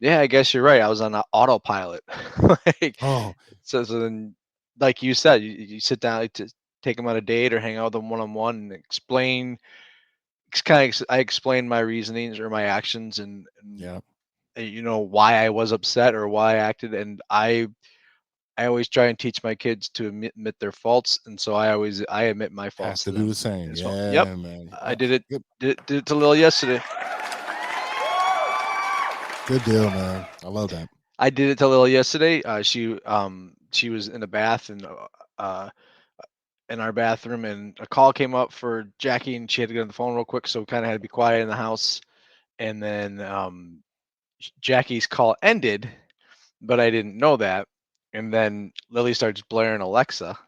I guess you're right. I was on autopilot. Like, Oh, so then, like you said, you sit down to take them on a date or hang out with them one-on-one and explain. I explained my reasonings or my actions, and yeah. why I was upset or why I acted. And I always try and teach my kids to admit their faults, and so I admit my Have faults to to do the them same. as well. Yep, Yeah, man. I did it. Good, Did it to Lil yesterday. good deal, man. I love that. I did it to Lil yesterday. She was in a bath and in our bathroom, and a call came up for Jackie, and she had to get on the phone real quick, so we kind of had to be quiet in the house. And then Jackie's call ended, but I didn't know that. And then Lily starts blaring Alexa,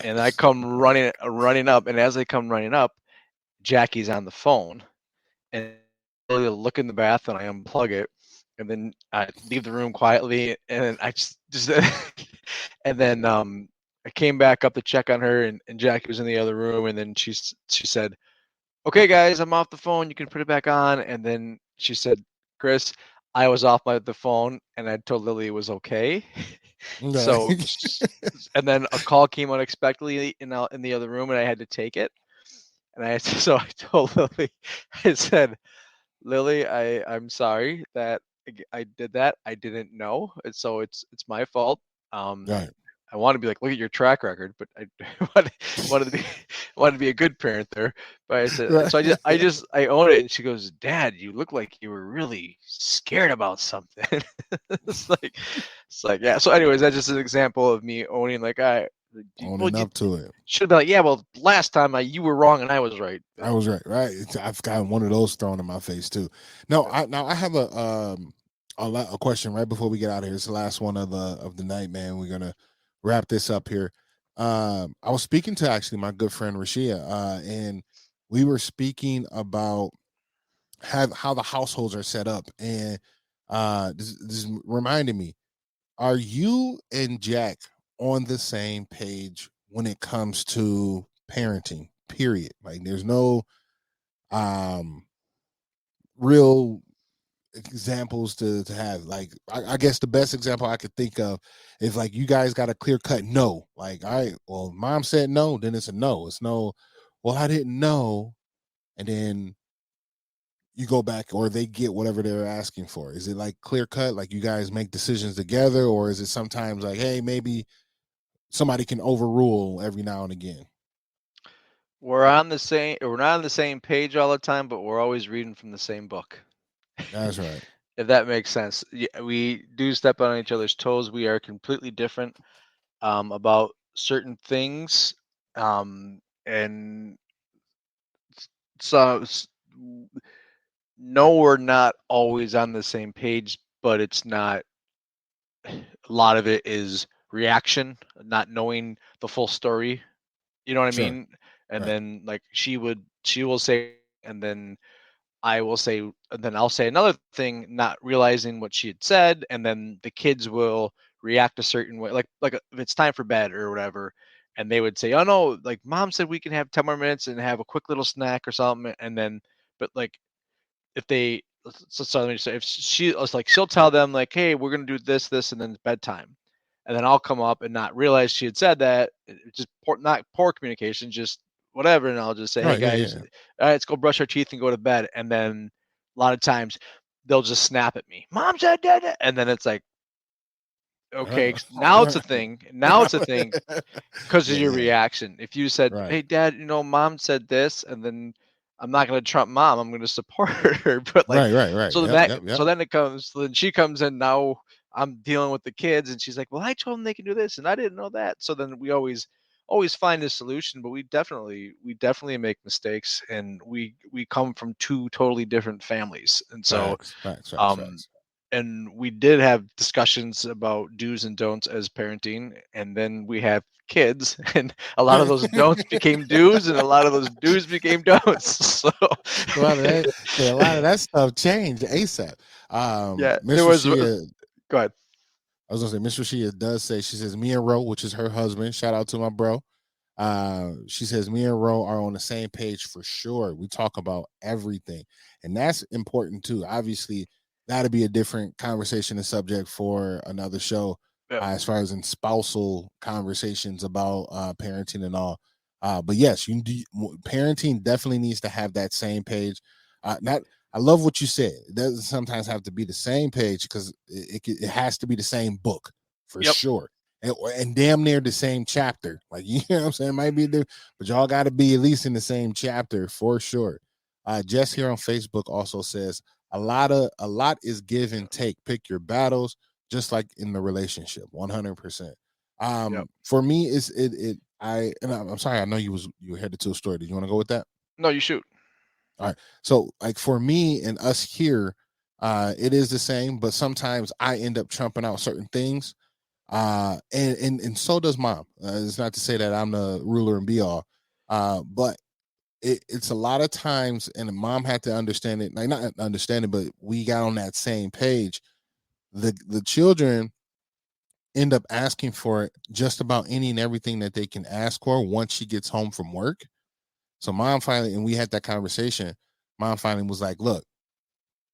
and I Yes. come running up, and as I come running up, Jackie's on the phone, and I look in the bath and I unplug it, and then I leave the room quietly, and then I just and then I came back up to check on her, and Jackie was in the other room, and then she said, "Okay, guys, I'm off the phone. You can put it back on." And then she said, "Chris, I was off the phone, and I told Lily it was okay." So, and then a call came unexpectedly in the other room, and I had to take it. And so I told Lily, I said, Lily, I'm sorry that I did that. I didn't know, and so it's my fault. Right. I want to be like, look at your track record, but I wanted to be wanted to be a good parent there. But I said, Right. so I own it. And she goes, Dad, you look like you were really scared about something. it's like yeah. So, anyways, that's just an example of me owning Owning up to it. should be like, yeah, well, last time you were wrong and I was right. I was right. I've gotten one of those thrown in my face too. No, I have a question right before we get out of here. It's the last one of the night, man. We're gonna wrap this up here. I was speaking to actually my good friend Rashia, and we were speaking about how the households are set up, and this reminded me: are you and Jack on the same page when it comes to parenting? Period. Like, there's no real examples to have. Like, I guess the best example I could think of is like, you guys got a clear cut no. Like, all right, well, mom said no, then it's a no. It's no, well, I didn't know, and then you go back, or they get whatever they're asking for. Is it like clear cut, like you guys make decisions together, or is it sometimes like, hey, maybe somebody can overrule every now and again? We're not on the same page all the time, but we're always reading from the same book. That's right. If that makes sense. Yeah, we do step on each other's toes. We are completely different about certain things. And so no, we're not always on the same page, but it's not, a lot of it is reaction, not knowing the full story. You know what I Sure. mean? And Right. then like she will say, and then I will say, and then I'll say another thing, not realizing what she had said, and then the kids will react a certain way, like if it's time for bed or whatever, and they would say, "Oh no, like mom said we can have 10 more minutes and have a quick little snack or something," and then, but like if they, so let me say, if she was like, she'll tell them like, "Hey, we're gonna do this, this, and then it's bedtime," and then I'll come up and not realize she had said that. It's just not poor communication, just whatever, and I'll just say, "Hey Right. Yeah. guys, Yeah. all right, let's go brush our teeth and go to bed," and then a lot of times they'll just snap at me, "Mom said that," and then it's like, okay, now it's a thing. Now it's a thing because of Yeah. your Yeah. reaction. If you said, Right. "Hey, Dad, mom said this," and then I'm not going to trump mom. I'm going to support her. But like, Right. Right. Right. so Yep. Yep. Yep. so then it comes. So then she comes in. Now I'm dealing with the kids, and she's like, "Well, I told them they can do this, and I didn't know that." So then we always find a solution, but we definitely make mistakes, and we come from two totally different families, and so Facts. Facts. Facts. um Facts. and we did have discussions about do's and don'ts as parenting, and then we have kids, and a lot of those don'ts became do's and a lot of those do's became don'ts. So a lot of that, yeah, a lot of that stuff changed ASAP. yeah, Miss there was Rashia, go ahead. I was gonna say, Miss Rashia does say, she says, me and Ro, which is her husband, shout out to my bro. She says, me and Ro are on the same page for sure. We talk about everything, and that's important too. Obviously, that'll be a different conversation and subject for another show, Yep. as far as in spousal conversations about parenting and all. But yes, parenting definitely needs to have that same page. Not I love what you said. It doesn't sometimes have to be the same page, because it has to be the same book for Yep. sure. And damn near the same chapter. Like, you know what I'm saying? It might be different, but y'all got to be at least in the same chapter for sure. Jess here on Facebook also says, a lot is give and take. Pick your battles, just like in the relationship. 100%. Yep. For me, I'm sorry, I know you were headed to a story. Did you want to go with that? No, you shoot. All right. So like for me and us here, it is the same, but sometimes I end up trumping out certain things. And so does mom. It's not to say that I'm the ruler and be all. But it's a lot of times, and mom had to understand it, like not understand it, but we got on that same page. The children end up asking for just about any and everything that they can ask for once she gets home from work. So mom finally, and we had that conversation, mom finally was like, look,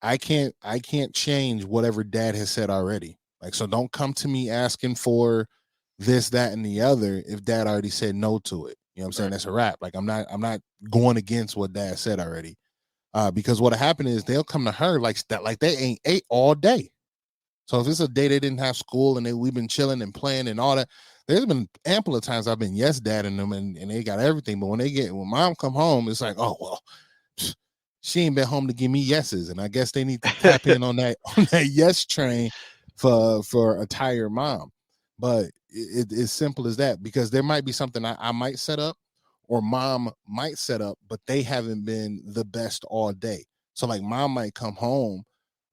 I can't change whatever dad has said already. Like, so don't come to me asking for this, that, and the other if dad already said no to it. You know what I'm saying? That's a wrap. Like, I'm not going against what dad said already. Because what happened is they'll come to her like that, like they ain't ate all day. So if it's a day they didn't have school and we've been chilling and playing and all that, there's been ample of times I've been yes dadding them and they got everything. But when mom come home, it's like, oh well, she ain't been home to give me yeses, and I guess they need to tap in on that yes train for a tired mom. But it's simple as that, because there might be something I might set up or mom might set up, but they haven't been the best all day. So like mom might come home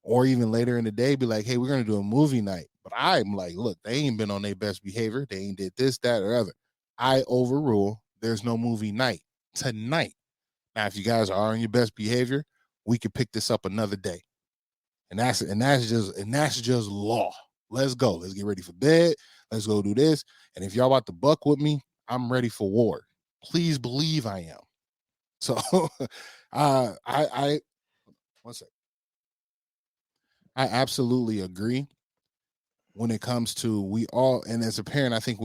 or even later in the day be like, hey, we're going to do a movie night. But I'm like, look, they ain't been on their best behavior. They ain't did this, that, or other. I overrule. There's no movie night tonight. Now, if you guys are on your best behavior, we could pick this up another day. And that's just law. Let's go. Let's get ready for bed. Let's go do this. And if y'all about to buck with me, I'm ready for war. Please believe I am. So I one sec. I absolutely agree when it comes to we all, and as a parent, I think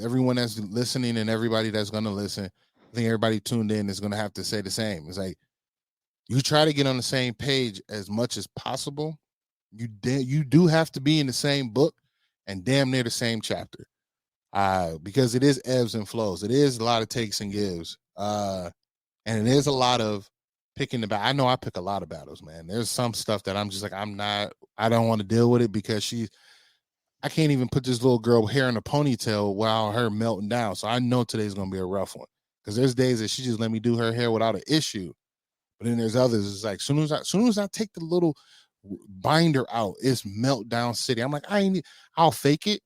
everyone that's listening and everybody that's going to listen, I think everybody tuned in is going to have to say the same. It's like, you try to get on the same page as much as possible. You do have to be in the same book and damn near the same chapter. Because it is ebbs and flows. It is a lot of takes and gives. And it is a lot of picking the battle. I know I pick a lot of battles, man. There's some stuff that I'm just like, I don't want to deal with it because I can't even put this little girl hair in a ponytail while her melting down. So I know today's going to be a rough one, because there's days that she just let me do her hair without an issue. But then there's others. It's like, soon as I take the little binder out, it's meltdown city. I'm like, I'll fake it.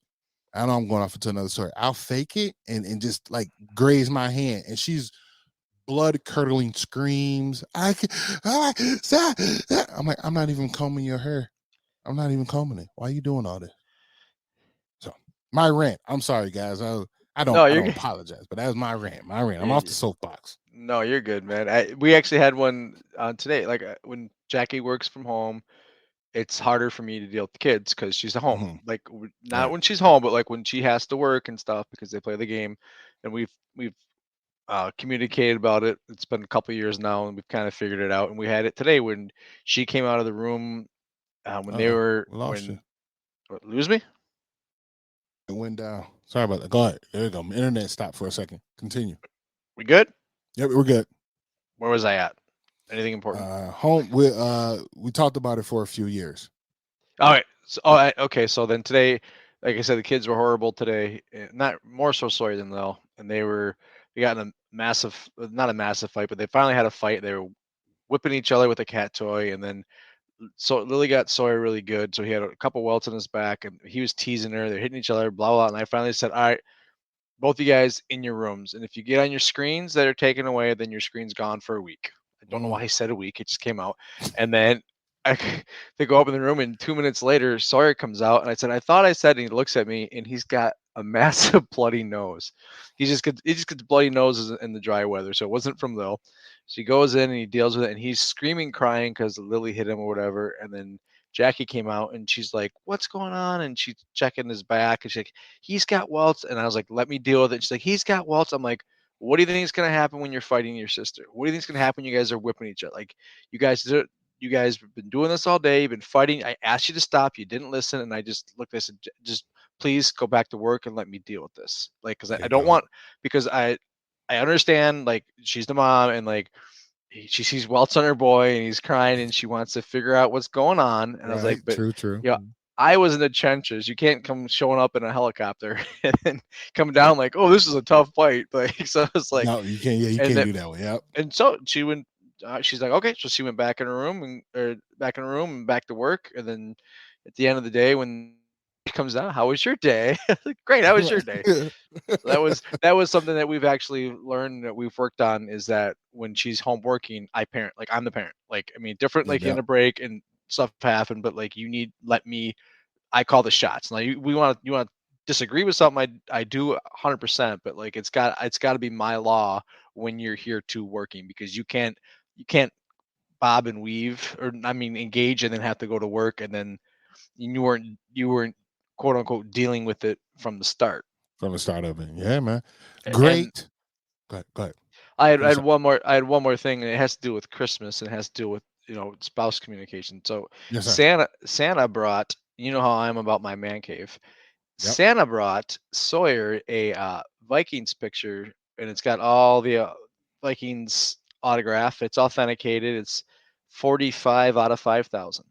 I know I'm going off into another story. I'll fake it and just like graze my hand. And she's blood curdling screams. I'm like, I'm not even combing your hair. I'm not even combing it. Why are you doing all this? So my rant. I'm sorry, guys. I don't apologize, but that was my rant. I'm off the soapbox. No, you're good, man. We actually had one today. Like when Jackie works from home, it's harder for me to deal with the kids because she's at home. Mhm. Like not when she's home, but like when she has to work and stuff because they play the game. And we've communicated about it. It's been a couple of years now, and we've kind of figured it out. And we had it today when she came out of the room when they were lost you. Lose me? It went down. Sorry about that. Go ahead. There you go. My internet stopped for a second. Continue. We good? Yep, we're good. Where was I at? Anything important? Home. We talked about it for a few years. All right. So, okay. So then today, like I said, the kids were horrible today. Not more so sorry than though, and they got in a massive, not a massive fight, but they finally had a fight. They were whipping each other with a cat toy, and then so Lily got Sawyer really good. So he had a couple welts on his back, and he was teasing her. They're hitting each other, blah blah. And I finally said, "All right, both you guys in your rooms, and if you get on your screens that are taken away, then your screen's gone for a week." I don't know why he said a week. It just came out, and then they go up in the room, and 2 minutes later, Sawyer comes out, and I said, "I thought I said," and he looks at me, and he's got a massive bloody nose. He just gets bloody noses in the dry weather, so it wasn't from Lil. So he goes in and he deals with it, and he's screaming, crying because Lily hit him or whatever, and then Jackie came out and she's like, "What's going on?" And she's checking his back, and she's like, "He's got welts." And I was like, "Let me deal with it." And she's like, "He's got welts." I'm like, "What do you think is going to happen when you're fighting your sister? What do you think is going to happen when you guys are whipping each other? Like, you guys have been doing this all day. You've been fighting. I asked you to stop. You didn't listen." And I just looked. I said, "Just please go back to work and let me deal with this." Like, because I don't want, because I understand, like, she's the mom, and like she sees welts on her boy and he's crying and she wants to figure out what's going on. And I was like, "But true. yeah, I was in the trenches. You can't come showing up in a helicopter and then come down like, oh, this is a tough fight." Like, so it's like, no, you can't. Yeah, you can't do that way. Yep. And so she went. She's like, okay. So she went back in her room and back to work. And then at the end of the day, when she comes down, "How was your day?" Like, "Great. How was your day?" So that was something that we've actually learned, that we've worked on, is that when she's home working, I parent. Like, I'm the parent. Like, I mean, different, like, in a break and stuff happen, but like, I call the shots. Now you want to disagree with something, I do 100%, but like, it's got to be my law when you're here to working, because you can't bob and weave, or I mean engage and then have to go to work, and then you weren't quote unquote dealing with it from the start. From the start of it. Yeah, man. And Great. Go ahead. I had one more thing, and it has to do with Christmas, and it has to do with spouse communication. So Yes, sir. Santa brought, you know how I'm about my man cave. Yep. Santa brought Sawyer a Vikings picture, and it's got all the Vikings autograph. It's authenticated. It's 45 out of 5,000.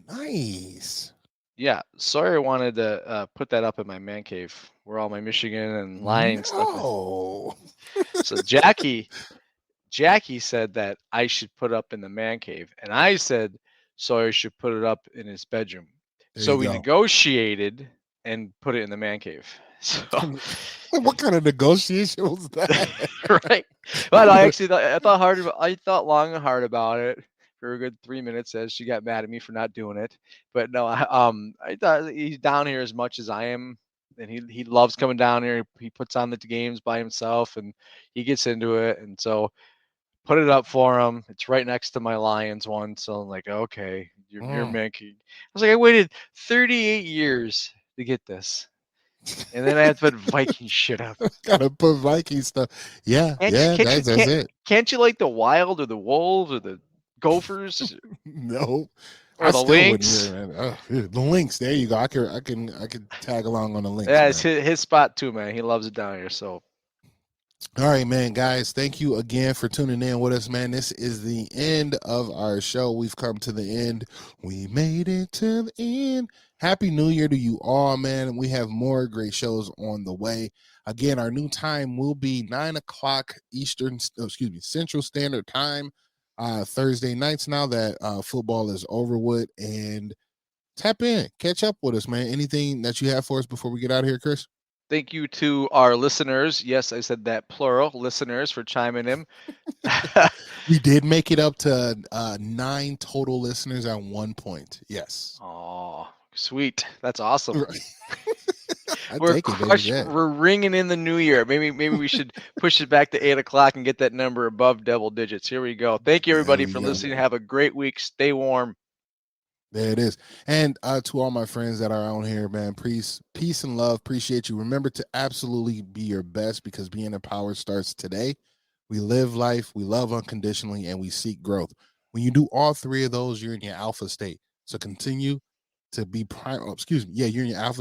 Nice. Yeah, Sawyer wanted to put that up in my man cave where all my Michigan and Lions stuff is. So Jackie said that I should put it up in the man cave, and I said Sawyer should put it up in his bedroom. So we negotiated and put it in the man cave. So what kind of negotiation was that? Right. Well, I thought long and hard about it for a good 3 minutes as she got mad at me for not doing it. But no, I thought he's down here as much as I am, and he loves coming down here. He puts on the games by himself and he gets into it, and so put it up for him. It's right next to my Lions one, so I'm like, okay, you're Mickey. I was like, I waited 38 years to get this, and then I have to put Viking shit up. Gotta put Viking stuff. Yeah, that's it. Can't you like the Wild or the Wolves or the Gophers? No, or the Lynx. The Lynx. There you go. I can tag along on the Lynx. Yeah, it's his spot too, man. He loves it down here. So. All right, man, guys, thank you again for tuning in with us, man. This is the end of our show. We've come to the end. We made it to the end. Happy New Year to you all, man. We have more great shows on the way. Again, our new time will be 9 o'clock Central Standard Time, Thursday nights now that football is over with. And tap in, catch up with us, man. Anything that you have for us before we get out of here, Chris? Thank you to our listeners. Yes, I said that plural, listeners, for chiming in. We did make it up to 9 total listeners at one point. Yes. Oh, sweet. That's awesome. We're We're ringing in the new year. Maybe we should push it back to 8 o'clock and get that number above double digits. Here we go. Thank you, everybody, for listening. Have a great week. Stay warm. There it is. And to all my friends that are out here, man, peace and love. Appreciate you. Remember to absolutely be your best, because being empowered starts today. We live life, we love unconditionally, and we seek growth. When you do all three of those, you're in your alpha state. So continue to be you're in your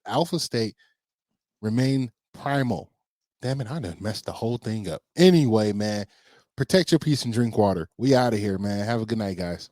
alpha state. Remain primal. Damn it, I done messed the whole thing up. Anyway, man, protect your peace and drink water. We out of here, man. Have a good night, guys.